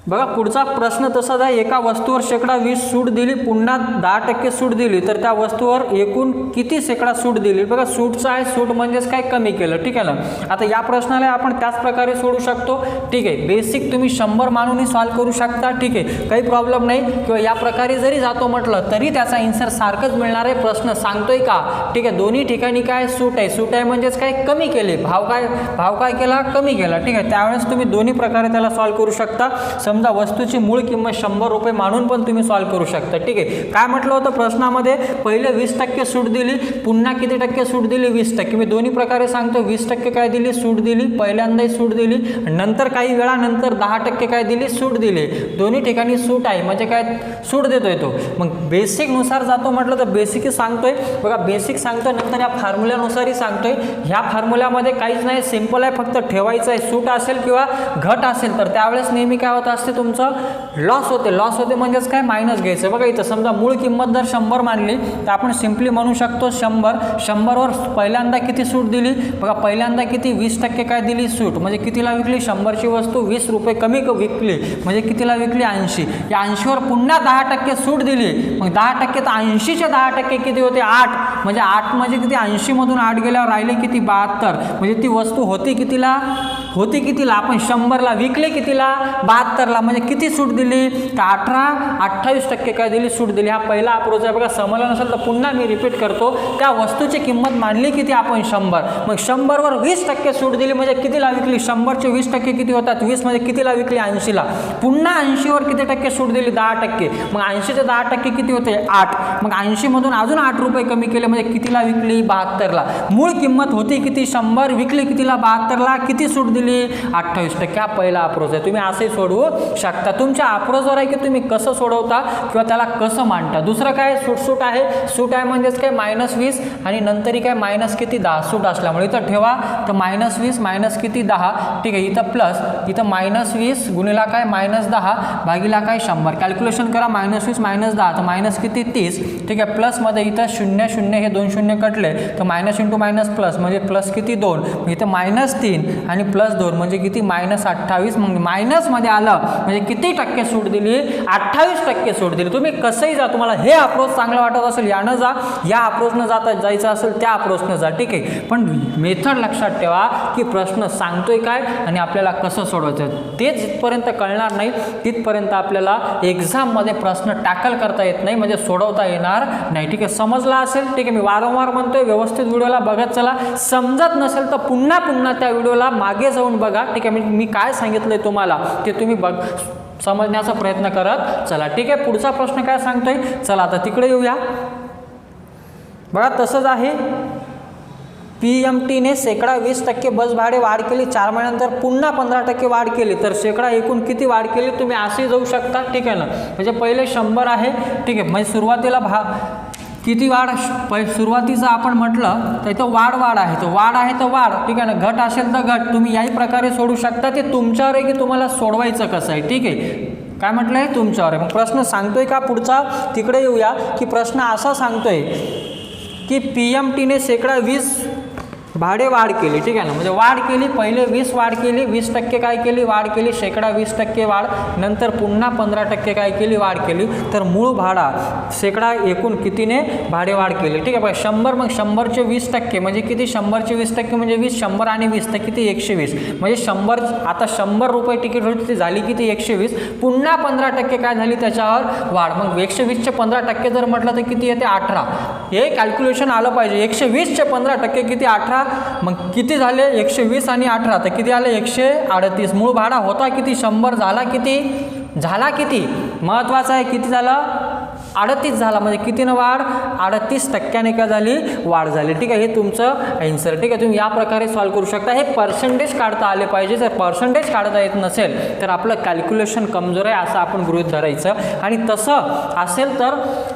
[SPEAKER 1] बघा पुढचा प्रश्न तसाच आहे. एका वस्तूवर 20% सूट दिली, पुन्हा 10% सूट दिली, तर त्या वस्तूवर एकूण किती % सूट दिली. बघा सूटचं आहे, सूट म्हणजेच काय, कमी केलं. ठीक आहे ना. आता या प्रश्नाला आपण त्याच प्रकारे सोडू शकतो. ठीक आहे. बेसिक तुम्ही 100 मानूनही सॉल्व्ह करू शकता. ठीक आहे. काही प्रॉब्लेम नाही. किंवा या प्रकारे जरी जातो म्हटलं तरी त्याचा आन्सर सारखंच मिळणार आहे. प्रश्न सांगतोय का. ठीक आहे. दोन्ही ठिकाणी काय, सूट आहे. सूट आहे म्हणजेच काय, कमी केले. भाव काय केला, कमी केला. ठीक आहे. त्यावेळेस तुम्ही दोन्ही प्रकारे त्याला सॉल्व्ह करू शकता. समजा वस्तूची मूळ किंमत 100 रुपये मानून पण तुम्ही सॉल्व्ह करू शकता. ठीक आहे. काय म्हटलं होतं प्रश्नामध्ये, पहिले 20% सूट दिली, पुन्हा किती टक्के सूट दिली, 20%. मी दोन्ही प्रकारे सांगतो. 20% काय दिली, सूट दिली. पहिल्यांदाही सूट दिली, नंतर काही वेळानंतर 10% काय दिली, सूट दिली. दोन्ही ठिकाणी सूट आहे म्हणजे काय, सूट देतोय तो. मग बेसिक नुसार जातो म्हटलं तर बेसिकही सांगतोय. बघा बेसिक सांगतोय, नंतर या फॉर्म्युल्यानुसारही सांगतोय. ह्या फॉर्म्युल्यामध्ये काहीच नाही, सिंपल आहे. फक्त ठेवायचं आहे. सूट असेल किंवा घट असेल तर त्यावेळेस नेहमी काय होत असते, तुमचं लॉस होते. लॉस होते म्हणजेच काय, मायनस घ्यायचं. बघा इथं समजा मूळ किंमत जर 100 मानली तर आपण सिम्पली म्हणू शकतो 100 वर पहिल्यांदा किती सूट दिली. बघा पहिल्यांदा किती, 20% काय दिली सूट, म्हणजे कितीला विकली, 100ची वस्तू 20 रुपये कमी विकली, म्हणजे कितीला विकली, 80. या 80वर पुन्हा 10% सूट दिली. मग 10% तर 80चे 10% किती होते, 8. म्हणजे 8 म्हणजे किती, 80 मधून 8 गेल्यावर राहिले किती, 72. म्हणजे ती वस्तू होती कितीला, आपण 100ला विकले कितीला, 72ला. म्हणजे किती सूट दिली, तर 28% काय दिली, सूट दिली. हा पहिला अप्रोच आहे. बघा समजलं नसेल तर पुन्हा मी रिपीट करतो. त्या वस्तूची किंमत मानली किती आपण, 100. मग 100वर 20% सूट दिली म्हणजे कितीला विकली, 100चे 20% किती होतात, 20 म्हणजे कितीला विकली, 80ला. पुन्हा 80वर किती टक्के सूट दिली, 10%. मग 80चे 10% किती होते, 8. मग 80 मधून अजून 8 रुपये कमी केले म्हणजे कितीला विकली, 72ला. मूळ किंमत होती किती, 100, विकली कितीला, 72ला. किती सूट दिली, 28%. हा पहिला अप्रोच आहे. तुम्ही असे सोडवू शकता. तुमच्या अप्रोचवर आहे की तुम्ही कसं सोडवता किंवा त्याला कसं मांडता. दुसरं काय, सूट आहे. सूट आहे म्हणजेच काय, -20 आणि नंतरही काय, मायनस किती, 10. सूट असल्यामुळे इथं ठेवा तर -20 मायनस किती, 10. ठीक आहे. इथं प्लस, इथं -20 गुणिला काय, -10 भागिला काय, 100. कॅल्क्युलेशन करा. -20 -10 तर मायनस किती, 30. ठीक आहे. प्लसमध्ये इथं 0 0 हे 2 शून्य कटले तर मायनस इंटू मायनस प्लस म्हणजे प्लस किती, 2. इथं -3 आणि +2 म्हणजे किती, -28. मग मायनसमध्ये आलं म्हणजे किती टक्के सूट दिली, 28% सूट दिली. तुम्ही कसंही जा, तुम्हाला हे अप्रोच चांगलं वाटत असेल यानं जा, या अप्रोचनं जायचं असेल त्या अप्रोचनं जा. ठीक आहे. पण मेथड लक्षात ठेवा की प्रश्न सांगतोय काय आणि आपल्याला कसं सोडवायचं ते जिथपर्यंत कळणार नाही तिथपर्यंत आपल्याला एक्झाममध्ये प्रश्न टॅकल करता येत नाही, म्हणजे सोडवता येणार नाही. ठीक आहे. समजला असेल. ठीक आहे. मी वारंवार म्हणतोय व्यवस्थित व्हिडिओला बघत चला. समजत नसेल तर पुन्हा त्या व्हिडिओला मागे जाऊन बघा. ठीक आहे. मी काय सांगितलंय तुम्हाला ते तुम्ही समजण्याचा प्रयत्न करत चला. ठीक आहे. पुढचा प्रश्न काय सांगतोय, चला आता तिकडे येऊया. बघा तसंच आहे. PMTने शेकडा 20% बस भाडे वाढ केली, 4 महिन्यानंतर पुन्हा 15% वाढ केली, तर शेकडा एकूण किती वाढ केली तुम्ही असे जाऊ शकता, ठीक आहे ना. म्हणजे पहिले 100 आहे, ठीक आहे, म्हणजे सुरुवातीला किती वाढ सुरुवातीचं आपण म्हटलं तर इथं वाढ आहे, तर वाढ आहे तर वाढ, ठीक आहे ना. घट असेल तर घट, तुम्ही याही प्रकारे सोडू शकता. ते तुमच्यावर आहे की तुम्हाला सोडवायचं कसं आहे, ठीक आहे. काय म्हटलं आहे तुमच्यावर आहे. मग प्रश्न सांगतोय का पुढचा, तिकडे येऊया की प्रश्न असा सांगतोय की PMTने शेकडा 20 भाडे वाढ केली, ठीक आहे ना. म्हणजे वाढ केली, पहिले 20 वाढ केली, 20% काय केली वाढ केली, शेकडा 20% वाढ, नंतर पुन्हा 15% काय केली वाढ केली, तर मूळ भाडा शेकडा एकूण कितीने भाडे वाढ केली, ठीक आहे. बघा 100, मग 100चे 20% म्हणजे किती, 100चे 20% म्हणजे 20, 100 आणि 20 तर किती 120, म्हणजे 100, आता 100 रुपये तिकीट होती ती झाली किती 120, पुन्हा 15% काय झाली त्याच्यावर वाढ, मग 120चे 15% जर म्हटलं तर किती येते 18. हे कॅल्क्युलेशन आलं पाहिजे. 120चे 15% किती 18, मग किती झाले 120 आणि 18 तर किती आले 138. मूळ भाडा होता किती 100, झाला किती महत्त्वाचं आहे, किती झालं 38 झाला, म्हणजे कितीनं वाढ 38% काय झाली वाढ झाली, ठीक आहे. हे तुमचं आन्सर, ठीक आहे. तुम्ही या प्रकारे सॉल्व्ह करू शकता. हे पर्सेंटेज काढता आले पाहिजे. जर पर्सेंटेज काढता येत नसेल तर आपलं कॅल्क्युलेशन कमजोर आहे असं आपण गृहीत धरायचं, आणि तसं असेल तर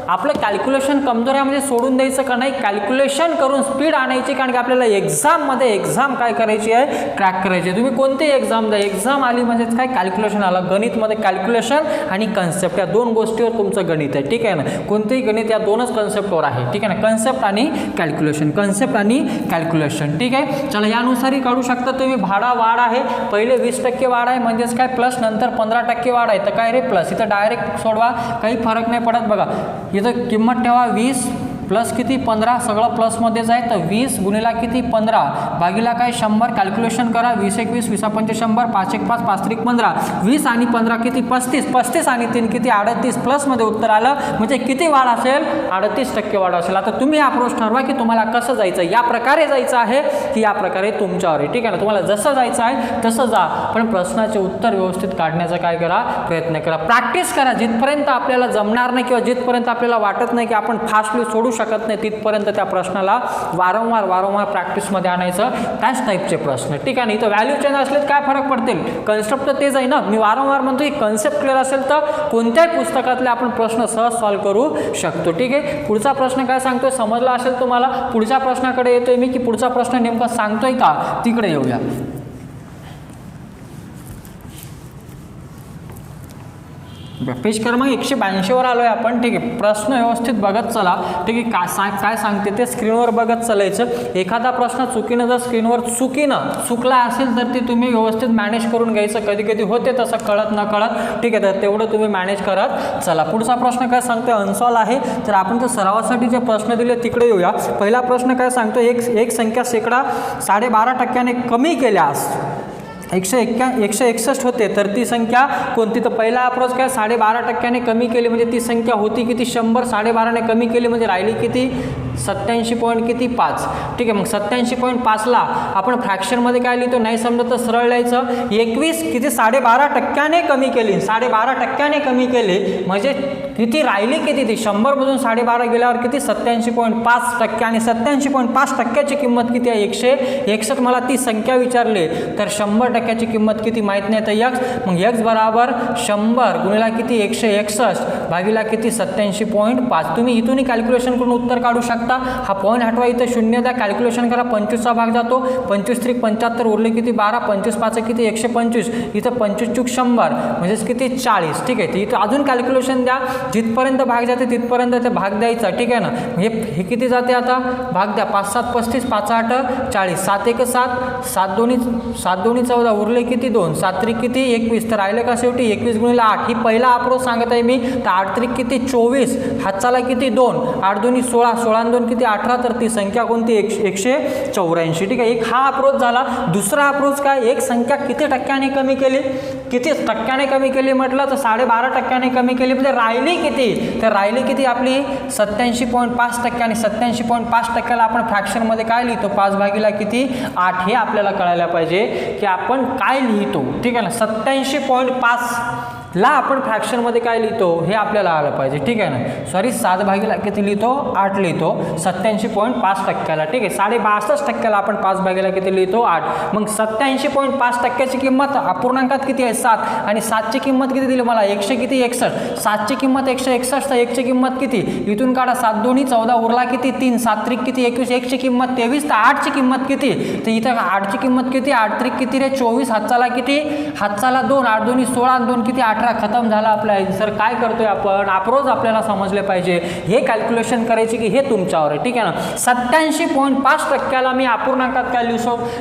[SPEAKER 1] आपलं कॅल्क्युलेशन कमजोर आहे म्हणजे सोडून द्यायचं का नाही, कॅल्क्युलेशन करून स्पीड आणायची, कारण की आपल्याला एक्झाम काय करायची आहे, क्रॅक करायची आहे. तुम्ही कोणती एक्झाम द्या, एक्झाम आली म्हणजेच काय कॅल्क्युलेशन आलं. गणितमध्ये कॅल्क्युलेशन आणि कन्सेप्ट या दोन गोष्टीवर तुमचं गणित आहे, ठीक आहे ना. कोणतेही गणित या दोनच कन्सेप्टवर आहे, ठीक आहे ना. कन्सेप्ट आणि कॅल्क्युलेशन, ठीक आहे. चला यानुसारही काढू शकता तुम्ही. भाडा वाढ आहे, पहिले 20% वाढ आहे म्हणजेच काय प्लस, नंतर 15% वाढ आहे तर काय रे प्लस. इथं डायरेक्ट सोडवा, काही फरक नाही पडत. बघा इथं किंमत ठेवा 20 प्लस किती 15, सगळं प्लसमध्येच आहे, तर 20 गुणिला किती 15 भागीला काय 100. कॅल्क्युलेशन करा, 20 1 20, 20 5 100, 5 1 5, 5 3 15, 20 आणि 15 किती 35, 35 आणि 3 किती 38, प्लसमध्ये उत्तर आलं म्हणजे किती वाढ असेल 38% वाढ असेल. आता तुम्ही अप्रोच ठरवा की तुम्हाला कसं जायचं, या प्रकारे जायचं आहे की या प्रकारे तुमच्यावर आहे, ठीक आहे ना. तुम्हाला जसं जायचं आहे तसं जा, पण प्रश्नाचे उत्तर व्यवस्थित काढण्याचा काय करा प्रयत्न करा, प्रॅक्टिस करा. जिथपर्यंत आपल्याला जमणार नाही किंवा जिथपर्यंत आपल्याला वाटत नाही की आपण फास्टली सोडू शकत नाही तिथपर्यंत त्या प्रश्नाला वारंवार प्रॅक्टिसमध्ये आणायचं. त्याच टाईपचे प्रश्न, ठीक आहे ना. इथं व्हॅल्यू चेंज असले काय फरक पडतील, कन्सेप्ट तर तेच आहे ना. मी वारंवार म्हणतो की कन्सेप्ट क्लिअर असेल तर कोणत्याही पुस्तकातले आपण प्रश्न सहज सॉल्व्ह करू शकतो, ठीक आहे. पुढचा प्रश्न काय सांगतोय समजला असेल तुम्हाला. पुढच्या प्रश्नाकडे येतोय मी की पुढचा प्रश्न नेमका सांगतोय का, तिकडे येऊया. पेज क्रमांक 182 वर आलोय आपण, ठीक आहे. प्रश्न व्यवस्थित बघत चला, ठीक आहे. काय सांगते ते स्क्रीनवर बघत चालायचं. एखादा प्रश्न चुकीनं जर स्क्रीनवर चुकला असेल तर ते तुम्ही व्यवस्थित मॅनेज करून घ्यायचं. कधी कधी होते तसं कळत न कळत, ठीक आहे. तर तेवढं तुम्ही मॅनेज करत चला. पुढचा प्रश्न काय सांगतोय अनसॉल्व आहे, तर आपण तर सरावासाठी जे प्रश्न दिले तिकडे येऊया. पहिला प्रश्न काय सांगतो, एक संख्या शेकडा 12.5% कमी केल्यास 161 होते, तर ती संख्या कोणती. तर पहिला अप्रोच काय 12.5% कमी केली म्हणजे ती संख्या होती किती 100, 12.5ने कमी केली म्हणजे राहिली किती 87.5, ठीक आहे. मग 87.5ला आपण फ्रॅक्शनमध्ये काय लिहितो नाही समजत तर सरळ लिहायचं. 21 किती 12.5% कमी केली, 12.5% कमी केली म्हणजे किती राहिली किती ती 100 मधून 12.5 गेल्यावर किती 87.5% आणि 87.5%ची किंमत किती आहे 161. मला ती संख्या विचारली तर 100%ची किंमत किती माहीत नाही तर x, मग x बराबर 100 गुणिला किती 161 भागीला किती 87.5. तुम्ही इथूनही कॅल्क्युलेशन करून उत्तर काढू शकता. हा पॉईंट हटवा, इथं 0 द्या, कॅल्क्युलेशन करा. 25चा भाग जातो, 25 3 75 उरले किती 12, 25 5 किती 125, इथं 25 चूक 100 म्हणजेच किती 40, ठीक आहे. इथं अजून कॅल्क्युलेशन द्या, जिथपर्यंत भाग जाते तिथपर्यंत ते भाग द्यायचा, ठीक आहे ना. हे किती जाते आता भाग द्या, 5 7 35, 5 8 40, 7 1 7, 7 2 14 उरले किती 2, 7 3 किती 21, तर राहिले का शेवटी 21 गुणिले 8. ही पहिला अप्रोच सांगत आहे मी. तर 8 3 किती 24, हातचाला किती 2, 8 2 16, 16 2 किती 18, तर ती संख्या कोणती 184, ठीक आहे. एक हा अप्रोच झाला. दुसरा अप्रोच काय, एक संख्या किती टक्क्याने कमी केली, किती टक्क्याने कमी केली म्हटलं तर 12.5% कमी केली म्हणजे राहिली किती, तर राहिली किती आपली 87.5%. आणि 87.5%ला आपण फ्रॅक्शनमध्ये काय लिहितो 5 भागीला किती 8. हे आपल्याला कळायला पाहिजे की आपण काय लिहितो, ठीक आहे ना. 87.5 ला आपण फ्रॅक्शनमध्ये काय लिहितो हे आपल्याला आलं पाहिजे, ठीक आहे ना. सॉरी 7 भागीला किती लिहितो, 8 लिहितो 87.5%ला, ठीक आहे. 62.5%ला आपण 5 भागीला किती लिहितो, 8. मग 87.5%ची किंमत अपूर्णांकात किती आहे, 7, आणि 7ची किंमत किती दिली मला, 100 किती 61. 7ची किंमत 161 तर 1ची किंमत किती, इथून काढा 7 दोन्ही 14, उरला किती 3, 7 त्रिक किती 21, 1ची किंमत 23, तर 8ची किंमत किती, तर इथं 8ची किंमत किती, 8 त्रिक किती रे 24, हातचाला किती, हातचाला 2, 8 दोन्ही 16, 2 किती 18. खतम झाला आपला आन्सर. काय करतोय आपण, अप्रोच आपल्याला समजले पाहिजे, हे कॅल्क्युलेशन करायचे की हे तुमच्यावर आहे, ठीक आहे ना. 87.5%ला मी अपूर्णांकात काय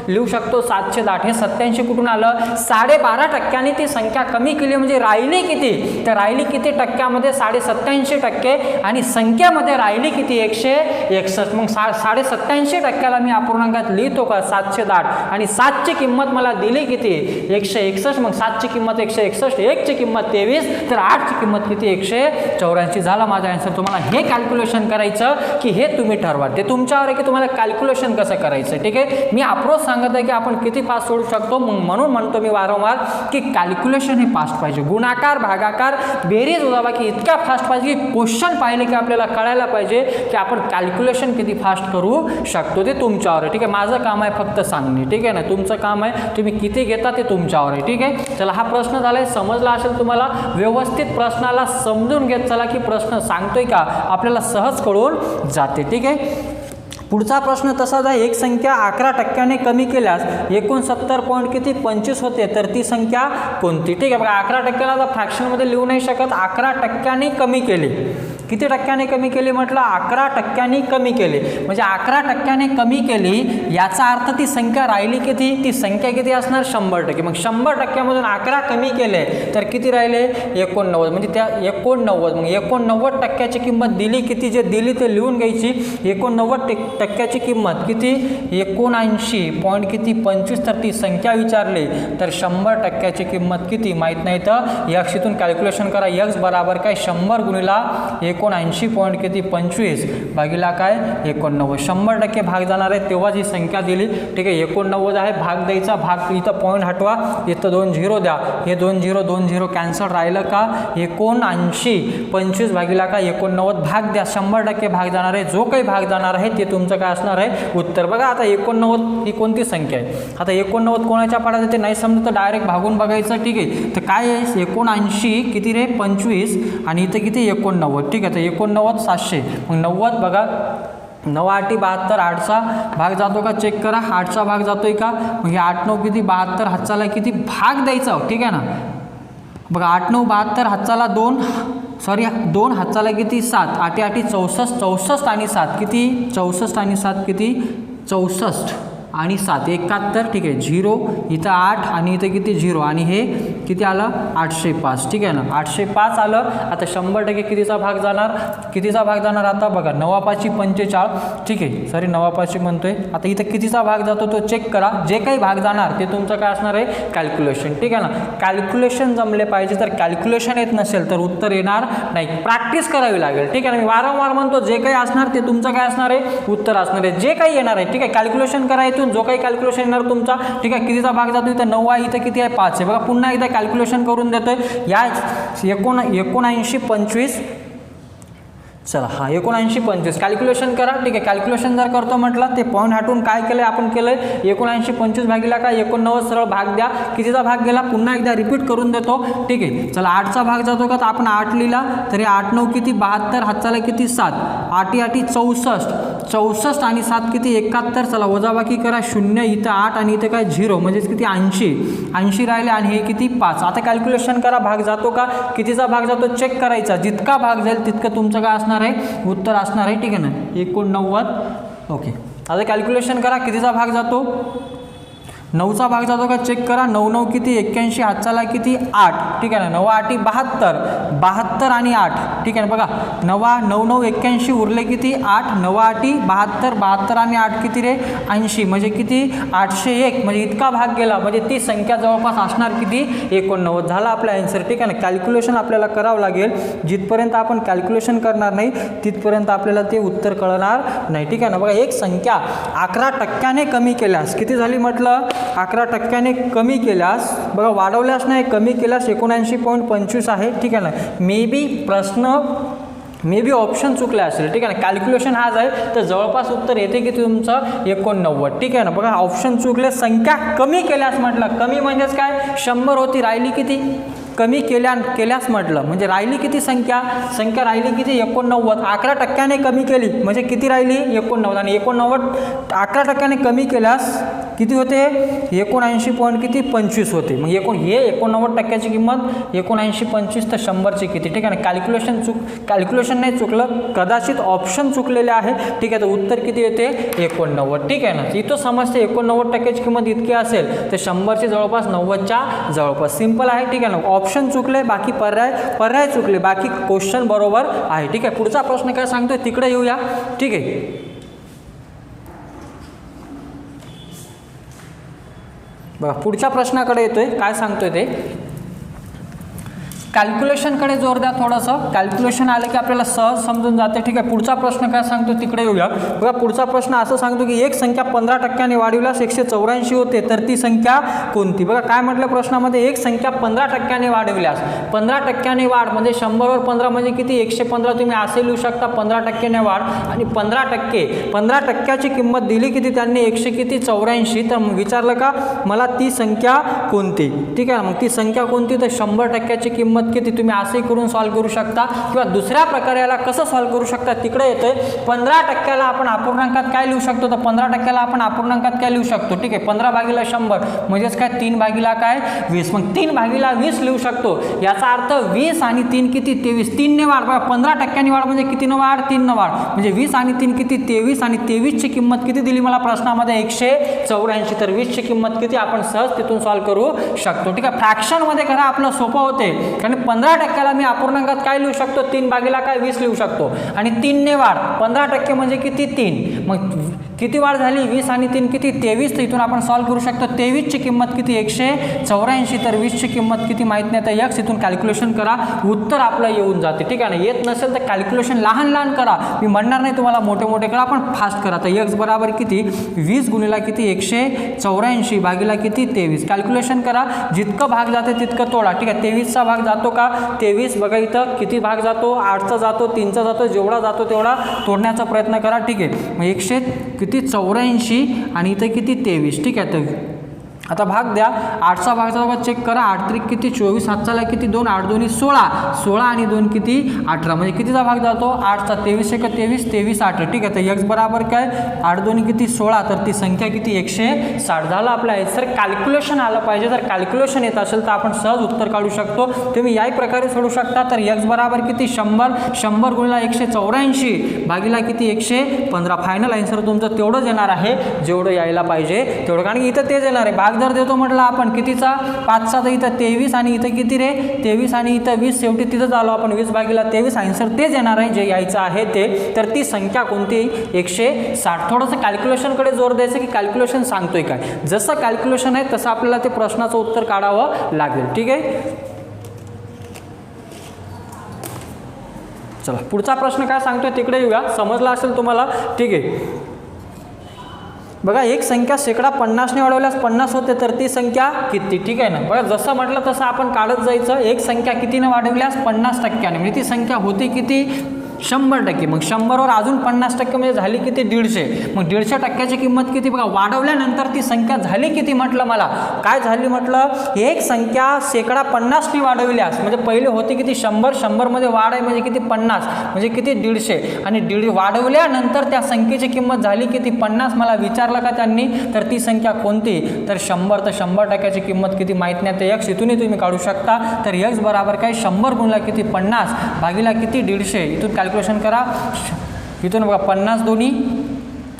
[SPEAKER 1] लिहू शकतो, 710. हे 87 कुठून आलं, 12.5%नी ती संख्या कमी केली, म्हणजे राहिली किती, तर राहिली किती टक्क्यामध्ये, 87.5%, आणि संख्यामध्ये राहिली किती 161. मग 87.5%ला मी अपूर्णांकात लिहितो का 710, आणि 7ची किंमत मला दिली किती 161. मग 7ची किंमत 161, 1ची किंमत 23, तर 8ची किंमत किती 184. झाला माझा आन्सर. तुम्हाला हे कॅल्क्युलेशन करायचं की हे तुम्ही ठरवा, ते तुमच्यावर आहे की तुम्हाला कॅल्क्युलेशन कसं करायचं, ठीक आहे. मी अप्रोच सांगत आहे की आपण किती फास्ट सोडू शकतो, म्हणून म्हणतो मी वारंवार की कॅल्क्युलेशन हे फास्ट पाहिजे. गुणाकार, भागाकार, बेरीज, वजाबाकी इतक्या फास्ट पाहिजे की क्वेश्चन पाहिले की आपल्याला कळायला पाहिजे की आपण कॅल्क्युलेशन किती फास्ट करू शकतो, ते तुमच्यावर आहे, ठीक आहे. माझं काम आहे फक्त सांगणे, ठीक आहे ना. तुमचं काम आहे तुम्ही किती घेता ते तुमच्यावर आहे, ठीक आहे. चला, हा प्रश्न झालाय, समजला असेल तुम्हाला. व्यवस्थित प्रश्नाला समजून घेत चला की प्रश्न सांगतोय का, आपल्याला सहज कळून जाते, ठीक आहे. पुढचा प्रश्न तसाच आहे. एक संख्या 11% कमी केल्यास 69.25 होते, तर ती संख्या कोणती, ठीक आहे. बघा 11%ला तर फ्रॅक्शनमध्ये लिहू नाही शकत. 11% कमी केली, किती टक्क्याने कमी केली म्हटलं, 11% कमी केली, म्हणजे 11% कमी केली, याचा अर्थ ती संख्या राहिली किती, ती संख्या किती असणार 100%. मग 100%मधून 11 कमी केले तर किती राहिले 89, म्हणजे त्या 89. मग 89%ची किंमत दिली किती, जे दिली ते लिहून घ्यायची. 89%ची किंमत किती 79.25, तर ती संख्या विचारली, तर 100%ची किंमत किती माहीत नाही, तर यक्स इथून कॅल्क्युलेशन करा. यक्स बराबर काय 100 गुणिला 79.25 भागिला काय 89. 100% भाग जाणार आहे तेव्हाच ही संख्या दिली, ठीक आहे. 89 आहे, भाग द्यायचा, भाग इथं पॉईंट हटवा, इथं 2 0 द्या, हे 2 0 कॅन्सल, राहिलं का 79.25 भागिला का 89, भाग द्या. 100% भाग जाणार आहे, जो काही भाग जाणार आहे ते तुमचं काय असणार आहे उत्तर. बघा आता 89 ही कोणती संख्या आहे, आता 89 कोणाच्या पाड्यात येते नाही समजत तर डायरेक्ट भागून बघायचं, ठीक आहे. तर काय आहे 79 किती रे 25, आणि इथं किती 89, ठीक आहे. तर 89 700, मग 90 बघा 9 8 72, 8चा भाग जातो का चेक करा, 8चा भाग जातोय का, मग हे 8 9 किती 72, हातचाला किती भाग द्यायचा, ठीक आहे ना. बघा 8 9 72, हातचाला 2 हातचाला किती 7, 8 8 64, 64 आणि 7 किती 64 आणि 7 किती 64 आणि 7 71, ठीक आहे. 0 इथं 8 आणि इथं किती 0, आणि हे किती आलं 805, ठीक आहे ना. 805 आलं. आता 100% कितीचा भाग जाणार, आता बघा 9 5 45, ठीक आहे. सॉरी 9 5 म्हणतोय, आता इथं कितीचा भाग जातो तो चेक करा. जे काही भाग जाणार ते तुमचं काय असणार आहे कॅल्क्युलेशन, ठीक आहे ना. कॅल्क्युलेशन जमले पाहिजे, तर कॅल्क्युलेशन येत नसेल तर उत्तर येणार नाही, प्रॅक्टिस करावी लागेल, ठीक आहे ना. मी वारंवार म्हणतो जे काही असणार ते तुमचं काय असणार आहे उत्तर असणार आहे, जे काही येणार आहे, ठीक आहे. कॅल्क्युलेशन करायचं, जो काही कॅल्क्युलेशन येणार तुमचा, ठीक आहे. कितीचा भाग जातो, इथं 9 आहे, इथं किती आहे 5 आहे. बघा पुन्हा एकदा कॅल्क्युलेशन करून देतोय. या 79.25, चला हा 79.25 कॅल्क्युलेशन करा, ठीक आहे. कॅल्क्युलेशन जर करतो म्हटलं ते पॉईंट हटून काय केलं आपण केलंय 79.25 भागीला काय 89, सरळ भाग द्या. कितीचा भाग गेला पुन्हा एकदा रिपीट करून देतो, ठीक आहे. चला 8चा भाग जातो का, तर आपण 8 लिहिला, तरी 8 9 किती 72, हातचाला किती 7, 8 8 64 आणि 7 किती 71, चला वजाबाकी करा, 0 इथं 8 आणि इथं काय 0, म्हणजेच किती 80 राहिले, आणि हे किती 5. आता कॅल्क्युलेशन करा, भाग जातो का, कितीचा भाग जातो चेक करायचा, जितका भाग जाईल तितकं तुमचं काय असणार आहे उत्तर असणार आहे, ठीक आहे ना. 89, ओके. आता कॅल्क्युलेशन करा, कितीचा भाग जातो 9चा भाग जातो का चेक करा. 9 9 किती 81, हातचाला किती 8, ठीक आहे ना. 9 8 72 आणि 8, ठीक आहे ना. बघा 9 9 81, उरले किती 8, 9 8 72 आणि 8 किती रे 80, म्हणजे किती 801, म्हणजे इतका भाग गेला, म्हणजे ती संख्या जवळपास असणार किती 89. झाला आपला आन्सर, ठीक आहे ना. कॅल्क्युलेशन आपल्याला करावं लागेल, जिथपर्यंत आपण कॅल्क्युलेशन करणार नाही तिथपर्यंत आपल्याला ते उत्तर कळणार नाही, ठीक आहे ना. बघा एक संख्या 11% कमी केल्यास किती झाली म्हटलं 11% कमी केल्यास, बघा वाढवल्यास नाही कमी केल्यास 79.25 आहे. ठीक आहे ना. मे बी ऑप्शन चुकले असेल. ठीक आहे ना. कॅल्क्युलेशन हाच आहे तर जवळपास उत्तर येते की तुमचं 89. ठीक आहे ना. बघा ऑप्शन चुकले. संख्या कमी केल्यास म्हटलं, कमी म्हणजेच काय 100 होती, राहिली किती, कमी केल्यास म्हटलं म्हणजे राहिली किती संख्या राहिली किती 89. 11% कमी केली म्हणजे किती राहिली 89 आणि 89 11% कमी केल्यास किती होते 79.25 होते. मग हे 89% किंमत 79.25 तर 100ची किती. ठीक आहे ना. कॅल्क्युलेशन नाही चुकलं, कदाचित ऑप्शन चुकलेले आहे. ठीक आहे. तर उत्तर किती येते 89. ठीक आहे ना. इथं समजते 89%ची किंमत इतकी असेल तर 100ची जवळपास 90च्या जवळपास. सिंपल आहे. ठीक आहे ना. ऑप्शन चुकले, बाकी पर्याय चुकले, बाकी क्वेश्चन बरोबर आहे. ठीक आहे. पुढचा प्रश्न काय सांगतोय तिकडे येऊया. ठीक आहे. बघा पुढच्या प्रश्नाकडे येतोय. काय सांगतोय ते कॅल्क्युलेशनकडे जोर द्या थोडंसं. कॅल्क्युलेशन आलं की आपल्याला सहज समजून जाते. ठीक आहे. पुढचा प्रश्न काय सांगतो तिकडे येऊया. बघा पुढचा प्रश्न असं सांगतो की एक संख्या 15% वाढविल्यास 184 होते तर ती संख्या कोणती. बघा काय म्हटलं प्रश्नामध्ये, एक संख्या 15% वाढविल्यास, 15% वाढ म्हणजे 100वर 15 म्हणजे किती 115. तुम्ही असे लिहू शकता 15% वाढ आणि 15%ची किंमत दिली किती त्यांनी 184. तर विचारलं का मला ती संख्या कोणती. ठीक आहे. मग ती संख्या कोणती तर 100%ची किंमत किती. तुम्ही असे करून सॉल्व्ह करू शकता किंवा दुसऱ्या प्रकारे याला कसं सॉल्व्ह करू शकता तिकडे येतोय. 15%ला आपण अपूर्णांकात काय लिहू शकतो तर 15%ला आपण अपूर्णांकात काय लिहू शकतो. ठीक आहे. 15/100 म्हणजेच काय 3/20. मग 3/20 लिहू शकतो. याचा अर्थ 20 आणि 3 किती 23. 3 ने वाढ. 15% वाढ म्हणजे किती न वाढ 3 न वाढ म्हणजे 20 आणि 3 किती 23 आणि 23ची किंमत किती दिली मला प्रश्नामध्ये 184. तर 20ची किंमत किती आपण सहज तिथून सॉल्व्ह करू शकतो. ठीक आहे. फ्रॅक्शनमध्ये करा आपलं सोपं होते कारण 15%ला मी अपूर्णांकात काय लिहू शकतो 3/20 लिहू शकतो आणि 3 ने वाढ 15% म्हणजे किती 3. मग किती वाढ झाली 20 आणि 3 किती 23. तर इथून आपण सॉल्व्ह करू शकतो. 23ची किंमत किती 184. तर 20ची किंमत किती माहीत नाही तर x इथून कॅल्क्युलेशन करा उत्तर आपलं येऊन जाते. ठीक आहे ना. येत नसेल तर कॅल्क्युलेशन लहान करा. मी म्हणणार नाही तुम्हाला मोठे करा पण फास्ट करा. तर x बरोबर किती 20 गुणिला किती 184 भागिला किती 23. कॅल्क्युलेशन करा. जितकं भाग जाते तितकं तोडा. ठीक आहे. 23चा भाग जातो का 23. बघा इथं किती भाग जातो 8चा जातो 3चा जातो. जेवढा जातो तेवढा तोडण्याचा प्रयत्न करा. ठीक आहे. मग 184 आणि इथे किती 23. ठीक आहे. तर आता भाग द्या. 8चा भागचा बघा चेक करा. 8 त्रिक किती 24. 7चा किती 2 8 2 16 आणि 2 किती 18 म्हणजे कितीचा भाग जातो 8चा 23 1 23 23 8. ठीक आहे. तर x बरोबर काय 8 2 किती 16. तर ती संख्या किती 160 झालं आपलं आहे. सर कॅल्क्युलेशन आलं पाहिजे. जर कॅल्क्युलेशन येत असेल तर आपण सहज उत्तर काढू शकतो. तुम्ही याही प्रकारे सोडू शकता. तर x बरोबर किती 100 गुणिला 184 भागिला किती 115. फायनल आन्सर तुमचं तेवढंच येणार आहे जेवढं यायला पाहिजे तेवढं. कारण इथं तेच येणार आहे. भाग जर देतो म्हटलं आपण कितीचा 5चा तर इथं 23 आणि इथं किती रे 23 आणि इथं 20. शेवटी तिथंच आलो आपण 20/23. आन्सर तेच येणार आहे जे यायचं आहे ते. तर ती संख्या कोणती 160. थोडंसं कॅल्क्युलेशनकडे जोर द्यायचं की कॅल्क्युलेशन सांगतोय काय. जसं कॅल्क्युलेशन आहे तसं आपल्याला ते प्रश्नाचं उत्तर काढावं लागेल. ठीक आहे. चला पुढचा प्रश्न काय सांगतोय तिकडे येऊया. समजला असेल तुम्हाला. ठीक आहे. बघा एक संख्या 50% वाढवल्यास 50 होते तर ती संख्या किती. ठीक आहे ना. बघा जसं म्हटलं तसं आपण काढत जायचं. एक संख्या कितीने वाढवल्यास 50%. म्हणजे ती संख्या होती किती 100%. मग 100वर अजून 50% म्हणजे झाली किती 150. मग 150%ची किंमत किती बघा वाढवल्यानंतर ती संख्या झाली किती म्हटलं मला काय झाली म्हटलं एक संख्या 50% वाढवल्यास म्हणजे पहिले होती किती 100 मध्ये वाढ आहे म्हणजे किती 50 म्हणजे किती 150 आणि 150 वाढवल्यानंतर त्या संख्येची किंमत झाली किती 50. मला विचारलं का त्यांनी तर ती संख्या कोणती तर 100. तर 100%ची किंमत किती माहीत नाही तर x इथूनही तुम्ही काढू शकता. तर x बरोबर काय 100 गुणिला किती 50 भागिला किती 150. इथून कॅल्क्युलेशन करा. इथून बघा 50 दोन्ही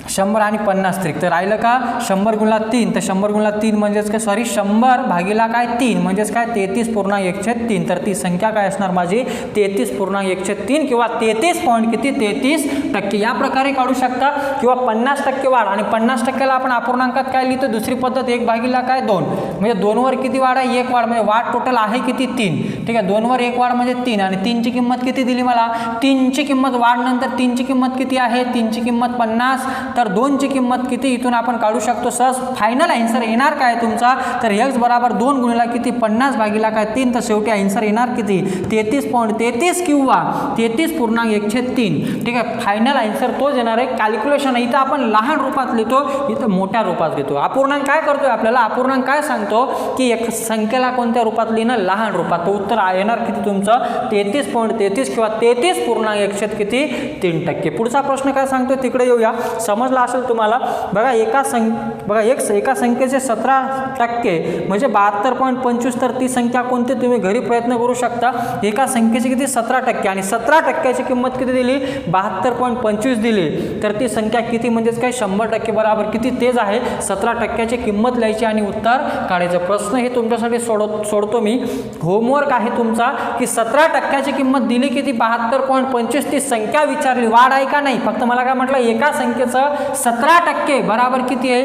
[SPEAKER 1] 100 आणि 50 त्रिक. तर राहिलं का 100 गुणिला 3. तर 100 गुणिला 3 म्हणजेच काय 100 भागिला काय 3 म्हणजेच काय 33.103. तर ती संख्या काय असणार माझी 33.103 किंवा 33% या प्रकारे काढू शकता. किंवा 50% वाढ आणि 50%ला आपण अपूर्णांकात काय लिहितो दुसरी पद्धत 1 भागिला काय 2 म्हणजे 2वर किती वाढ आहे 1 वाढ म्हणजे वाढ टोटल आहे किती 3. ठीक आहे. 2वर 1 वाढ म्हणजे 3 आणि 3ची किंमत किती दिली मला 3ची किंमत वाढ नंतर 3ची किंमत किती आहे 3ची किंमत 50. तर तर 2ची किंमत किती इथून आपण काढू शकतो सहज. फायनल आन्सर येणार काय तुमचा, तर x बराबर 2 गुणिला किती 50 भागिला काय 3, तर शेवटी आन्सर येणार किती 33.33 किंवा 33.1/3. ठीक आहे, फायनल आन्सर तोच येणार आहे. कॅल्क्युलेशन इथं आपण लहान रूपात लिहितो, इथं मोठ्या रूपात लिहितो. अपूर्णांक काय करतोय आपल्याला, अपूर्णांक काय सांगतो की एक संख्येला कोणत्या रूपात लिहिणं, लहान रूपात. तर उत्तर येणार किती तुमचं 33.33 किंवा 33.1 किती 3%. पुढचा प्रश्न काय सांगतोय तिकडे येऊया, समजला असेल तुम्हाला. बघा एका संख्येचे 17% म्हणजे 72.25, तर ती संख्या कोणती तुम्ही घरी प्रयत्न करू शकता. एका संख्येची किती 17% आणि 17%ची किंमत किती दिली 72.25 दिली, तर ती संख्या किती म्हणजेच काय 100% बरोबर किती तेज आहे. 17%ची किंमत लिहायची आणि उत्तर काढायचं. प्रश्न हे तुमच्यासाठी सोडतो मी. होमवर्क आहे तुमचा की 17%ची किंमत दिली किती 72.25, ती संख्या विचारली वाढ आहे का नाही. फक्त मला काय म्हटलं एका संख्येचं 17% बरोबर किती आहे,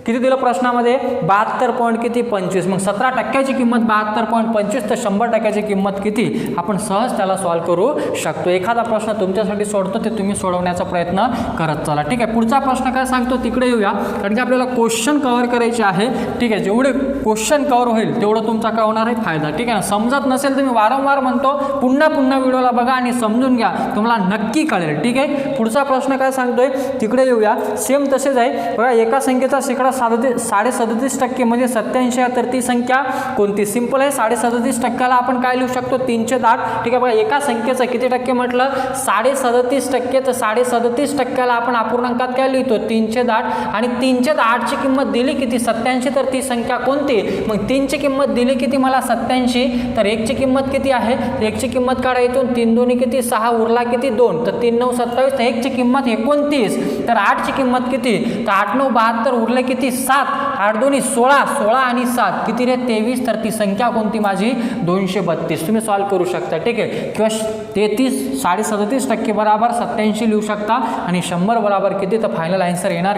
[SPEAKER 1] किती दिलं प्रश्नामध्ये 72.25. मग 17%ची किंमत 72.25, तर 100%ची किंमत किती, आपण सहज त्याला सॉल्व्ह करू शकतो. एखादा प्रश्न तुमच्यासाठी सोडतो, ते तुम्ही सोडवण्याचा प्रयत्न करत चला. ठीक आहे, पुढचा प्रश्न काय सांगतो तिकडे येऊया, कारण की आपल्याला क्वेश्चन कव्हर करायचे आहे. ठीक आहे, जेवढे क्वेश्चन कव्हर होईल तेवढं तुमचा काय होणार आहे फायदा. ठीक आहे ना, समजत नसेल तुम्ही वारंवार म्हणतो पुन्हा व्हिडिओला बघा आणि समजून घ्या, तुम्हाला नक्की कळेल. ठीक आहे, पुढचा प्रश्न काय सांगतोय तिकडे येऊया. सेम तसेच आहे बघा, एका संख्येचा शेकडा 37.37% म्हणजे 87 आहे, तर ती संख्या कोणती. सिंपल आहे, 37.37% आपण काय लिहू शकतो 310. ठीक आहे, बघा एका संख्येचं किती टक्के म्हटलं 37.37%, तर 37.37%ला आपण अपूर्णांकात काय लिहितो 310 आणि 308ची किंमत दिली किती 87, तर ती संख्या कोणती. मग 3ची किंमत दिली किती मला 87, तर 1ची किंमत किती आहे, 1ची किंमत काढा इथून 3 दोन्ही किती 6 उरला किती 2, तर 3 9 27, तर 1ची किंमत 29, तर 8ची किंमत किती, तर 8 9 72 उरले किती 7, 8 दोन्ही 16, 16 आणि 7 किती रे 23, तर ती संख्या कोणती माझी 232. तुम्ही सॉल्व्ह करू शकता. ठीक आहे, किंवा 37.37% बरोबर 87 लिहू शकता आणि 100 बरोबर किती, तर फायनल आन्सर येणार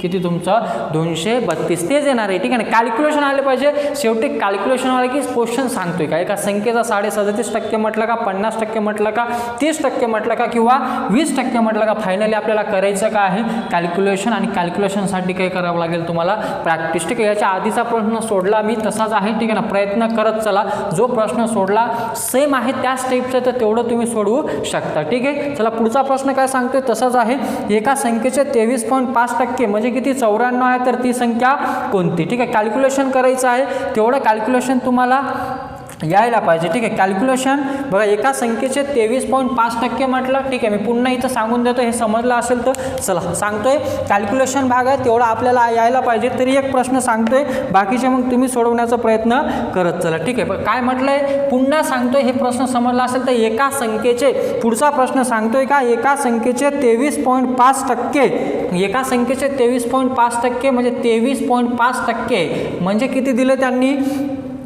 [SPEAKER 1] किती तुमचं 232 तेच येणार आहे. ठीक आहे ना, कॅल्क्युलेशन आले पाहिजे. शेवटी कॅल्क्युलेशन आलं की क्वेश्चन सांगतोय का एका संख्येचा 37.37% म्हटलं का 50% म्हटलं का 30% म्हटलं का किंवा 20% म्हटलं का. फायनली आपल्याला करायचं काय आहे कॅल्क्युलेशन, आणि कॅल्क्युलेशनसाठी काय करावं लागेल तुम्हाला प्रॅक्टिस. ठीक आहे, याच्या आधीचा प्रश्न सोडला मी तसाच आहे. ठीक आहे ना, प्रयत्न करत चला. जो प्रश्न सोडला सेम आहे त्याच टाईपचं, तर तेवढं तुम्ही सोडवू शकता. ठीक आहे, चला पुढचा प्रश्न काय सांगतोय तसाच आहे. एका संख्येचे 23.5% म्हणजे किती 94 आहे, तर ती संख्या कोणती. ठीक आहे, कॅल्क्युलेशन करायचं आहे, तेवढं कॅल्क्युलेशन तुम्हाला यायला पाहिजे. ठीक आहे, कॅल्क्युलेशन बघा एका संख्येचे 23.5% म्हटलं. ठीक आहे, मी पुन्हा इथं सांगून देतो, हे समजलं असेल तर चला सांगतोय. कॅल्क्युलेशन भाग आहे तेवढा आपल्याला यायला पाहिजे. तरी एक प्रश्न सांगतोय, बाकीचे मग तुम्ही सोडवण्याचा प्रयत्न करत चला. ठीक आहे, काय म्हटलंय पुन्हा सांगतोय, हे प्रश्न समजला असेल तर एका संख्येचे पुढचा प्रश्न सांगतोय का एका संख्येचे 23.5%, एका संख्येचे 23.5% म्हणजे 23.5% म्हणजे किती दिलं त्यांनी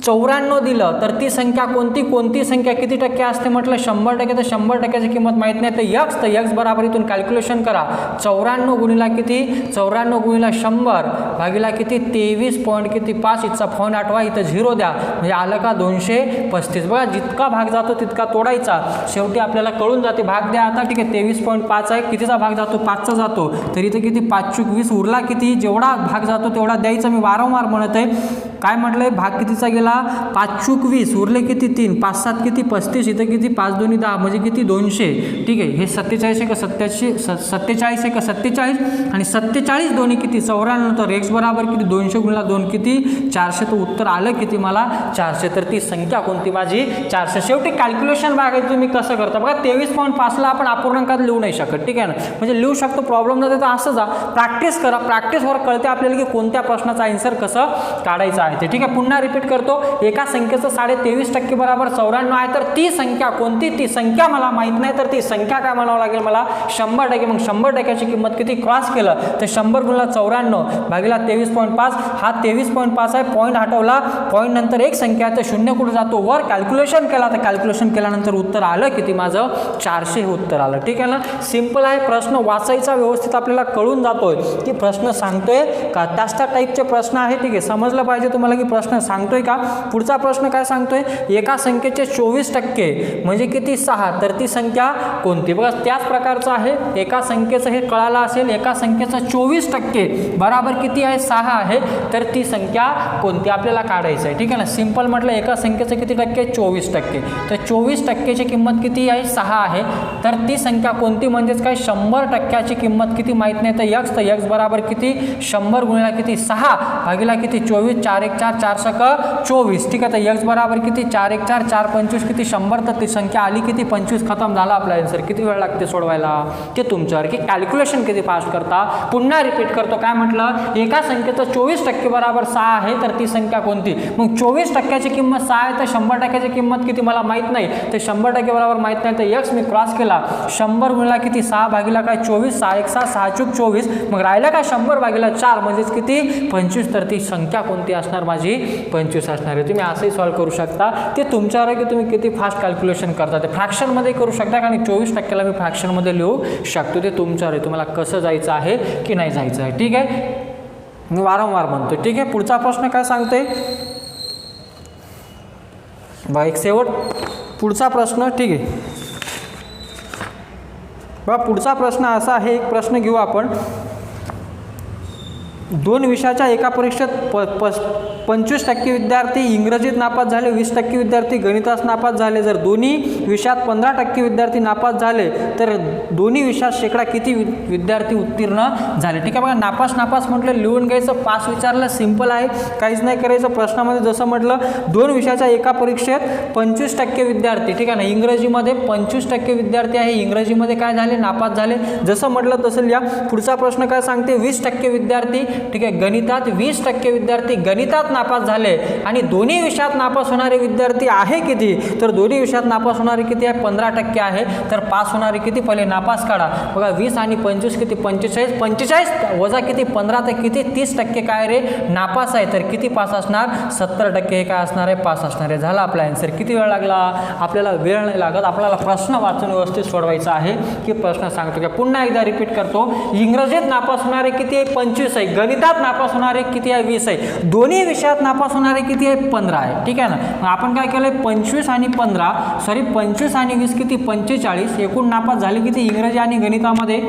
[SPEAKER 1] 94 दिलं, तर ती संख्या कोणती संख्या किती टक्के असते म्हटलं 100%, तर 100%ची किंमत माहीत नाही तर x बरोबर इथून कॅल्क्युलेशन करा 94 गुणिला किती 94 गुणिला 100 भागिला किती 23.5 इथचा फॉन आठवा, इथं 0 द्या म्हणजे आलं का 235. बघा जितका भाग जातो तितका तोडायचा, शेवटी आपल्याला कळून जाते. भाग द्या आता. ठीक आहे, 23.5 आहे, कितीचा भाग जातो 5चा जातो, तर इथं किती 5×20 उरला किती, जेवढा भाग जातो तेवढा द्यायचा. मी वारंवार म्हणत आहे काय म्हटलंय भाग कितीचा गेला 5×20 उरले किती 3, 5×7 किती 35, इथं किती 5×2 10 म्हणजे किती 200. ठीक आहे, हे 47 आहे का 47 आहे का 47 आणि 47 दोन्ही किती 94, तर x बरोबर किती 200 गुणिला 2 किती 400, तर उत्तर आलं किती मला 400, तर ती संख्या कोणती माझी 400. शेवटी कॅल्क्युलेशन भाग आहे तुम्ही कसं करता बघा. 23.5ला आपण अपूर्णांकात लिहू नाही शकत. ठीक आहे ना, म्हणजे लिहू शकतो प्रॉब्लेम नव्हते तर असं जा प्रॅक्टिस करा. प्रॅक्टिसवर कळते आपल्याला की कोणत्या प्रश्नाचा आन्सर कसं काढायचा आहे ते. ठीक आहे, पुन्हा रिपीट करतो. एका संख्येचं 23.5% बरोबर 94 आहे, तर ती संख्या कोणती, ती संख्या मला माहित नाही, तर ती संख्या काय म्हणावं लागेल मला 100%. मग 100%ची किंमत किती क्रॉस केलं तर 100 गुणिला 94 भागिला 23.5, हा 23.5 आहे. पॉईंट हटवला, पॉईंट नंतर एक संख्या आहे तर 0 कुठे जातो वर. कॅल्क्युलेशन केला तर कॅल्क्युलेशन केल्यानंतर उत्तर आलं किती माझं 400 हे उत्तर आलं. ठीक आहे ना, सिंपल आहे. प्रश्न वाचायचा व्यवस्थित आपल्याला कळून जातोय की प्रश्न सांगतोय का, त्याच त्या टाईपचे प्रश्न आहे. ठीक आहे, समजलं पाहिजे तुम्हाला की प्रश्न सांगतोय का. पुढचा प्रश्न काय सांगतोय, एका संख्येचे 24% म्हणजे किती 6, तर ती संख्या कोणती. बघा त्याच प्रकारचं आहे, एका संख्येचं हे कळालं असेल, एका संख्येचं 24% बराबर किती आहे 6 आहे, तर ती संख्या कोणती आपल्याला काढायचं आहे. ठीक आहे ना. सिंपल म्हटलं एका संख्येचं किती टक्के 24%, तर 24%ची किंमत किती आहे 6 आहे, तर ती संख्या कोणती म्हणजेच काय 100%ची किंमत किती माहीत नाही, तर x, तर x बराबर किती 100 गुणिले किती 6 भागिला किती 24, 4 1 4 4 6 24. ठीक आहे. तर x बराबर किती 4 1 4 4 25 किती 100, तर ती संख्या आली किती 25. खतम झाला आपला आन्सर. किती वेळ लागते सोडवायला ते तुमच्यावर, की कॅल्क्युलेशन किती फास्ट करता. पुन्हा रिपीट करतो, काय म्हटलं, एका संख्येचं 24% बराबर 6 आहे, तर ती संख्या कोणती. मग 24%ची किंमत 6 आहे, तर 100%ची किंमत किती मला माहीत नाही, तर 100% बरोबर माहीत नाही, तर x मी क्रॉस केला 100 गुणिला किती 6 भागिला काय 24, 6 1 6 6 चूक 24, मग राहिला काय 100 भागिला 4 म्हणजेच किती 25, तर ती संख्या कोणती असणार माझी 25 असणार आहे. तुम्ही असंही सॉल्व्ह करू शकता, ते तुमच्यावर आहे की तुम्ही किती फास्ट कॅल्क्युलेशन करता. ते फ्रॅक्शनमध्ये करू शकता, कारण 24%ला मी फ्रॅक्शनमध्ये लिहू शकतो, ते तुमच्यावर आहे तुम्हाला कसं जायचं आहे की नाही जायचं आहे. ठीक आहे, मी वारंवार म्हणतो. ठीक आहे. पुढचा प्रश्न काय सांगतोय बघा, एक शेवट पुढचा प्रश्न. ठीक आहे बघा, पुढचा प्रश्न असा आहे, एक प्रश्न घेऊ आपण. 2 विषयाच्या एका परीक्षेत 25% विद्यार्थी इंग्रजीत नापास झाले, 20% विद्यार्थी गणितात नापास झाले. जर दोन्ही विषयात 15% विद्यार्थी नापास झाले, तर दोन्ही विषयात शेकडा किती विद्यार्थी उत्तीर्ण झाले. ठीक आहे. बघा नापास म्हटलं लिहून घ्यायचं, पास विचारलं सिंपल आहे, काहीच नाही करायचं. प्रश्नामध्ये जसं म्हटलं 2 विषयाच्या एका परीक्षेत 25% विद्यार्थी, ठीक आहे ना, इंग्रजीमध्ये 25% विद्यार्थी आहे, इंग्रजीमध्ये काय झाले नापास झाले. जसं म्हटलं तसं लिहा. पुढचा प्रश्न काय सांगते, 20% विद्यार्थी, ठीक आहे, गणितात 20% विद्यार्थी गणितात नापास झाले, आणि दोन्ही विषयात नापास होणारे विद्यार्थी आहे किती, तर दोन्ही विषयात नापास होणारे किती आहे 15% आहे, तर पास होणारे किती, पहिले नापास काढा. बघा 20 आणि 25 किती 45 वजा किती 15, तर किती 30% काय रे नापास आहे, तर किती पास असणार 70% हे काय असणार आहे पास असणार आहे. झाला आपला आन्सर. किती वेळ लागला आपल्याला, वेळ नाही लागत, आपल्याला प्रश्न वाचून व्यवस्थित सोडवायचा आहे, की प्रश्न सांगतो. का पुन्हा एकदा रिपीट करतो, इंग्रजीत नापास होणारे किती आहे 25 आहे, गणितात नापास होणारे किती आहे 20 आहे, दोन्ही विषयात नापास होणारे किती आहे 15 आहे. ठीक आहे ना. मग आपण काय केलंय 25 आणि 20 किती 45, एकूण नापास झाले किती इंग्रजी आणि गणितामध्ये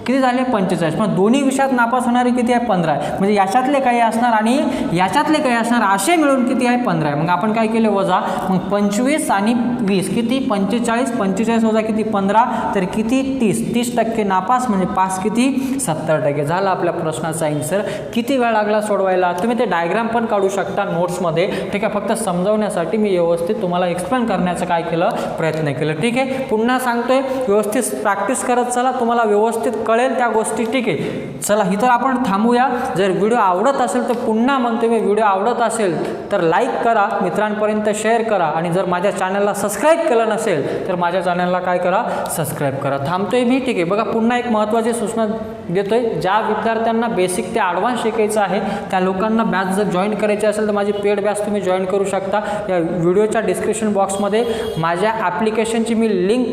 [SPEAKER 1] किती झाले 45, पण दोन्ही विषयात नापास होणारे किती आहे 15 आहे, म्हणजे याच्यातले काही असणार आणि याच्यातले काही असणार, असे मिळून किती आहे 15 आहे. मग आपण काय केले वजा, मग 25 आणि 20 किती 45 वजा किती 15, तर किती 30% नापास, म्हणजे पास किती 70%. झाला आपल्या प्रश्नाचा आन्सर. किती वेळ लागला सोडवायला, तुम्ही ते डायग्राम पण काढू शकता नोट्समध्ये. ठीक आहे. फक्त समजावण्यासाठी मी व्यवस्थित तुम्हाला एक्सप्लेन करण्याचं काय केलं प्रयत्न केलं. ठीक आहे. पुन्हा सांगतोय व्यवस्थित प्रॅक्टिस करत चला, तुम्हाला व्यवस्थित कळेल त्या गोष्टी. ठीक आहे. चला इथं आपण थांबूया. जर व्हिडिओ आवडत असेल तर पुन्हा म्हणतो मी, व्हिडिओ आवडत असेल तर लाईक करा, मित्रांपर्यंत शेअर करा, आणि जर माझ्या चॅनलला सबस्क्राईब केलं नसेल तर माझ्या चॅनलला काय करा सबस्क्राईब करा. थांबतोय मी. ठीक आहे. बघा पुन्हा एक महत्त्वाची सूचना देतोय, ज्या विद्यार्थ्यांना बेसिक ते ॲडव्हान्स शिकायचं आहे त्या लोकांना बॅच जर जॉईन करायची असेल तर माझी पेड बॅच तुम्ही जॉईन करू शकता. या व्हिडिओच्या डिस्क्रिप्शन बॉक्समध्ये माझ्या ॲप्लिकेशनची मी लिंक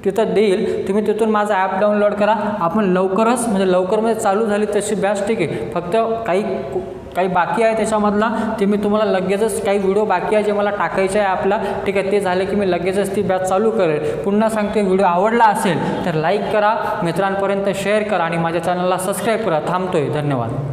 [SPEAKER 1] तिथं देईल, तुम्ही तिथून माझा ॲप डाउनलोड करा. आपण लवकरच म्हणजे चालू झाली तशी बॅच. ठीक आहे. फक्त काही बाकी आहे त्याच्यामधला, ते मी तुम्हाला लगेचच, काही व्हिडिओ बाकी आहे जे मला टाकायचे आहे आपला. ठीक आहे. ते झाले की मी लगेचच ती बॅच चालू करेल. पुन्हा सांगते, व्हिडिओ आवडला असेल तर लाईक करा, मित्रांपर्यंत शेअर करा, आणि माझ्या चॅनलला सबस्क्राईब करा. थांबतोय. धन्यवाद.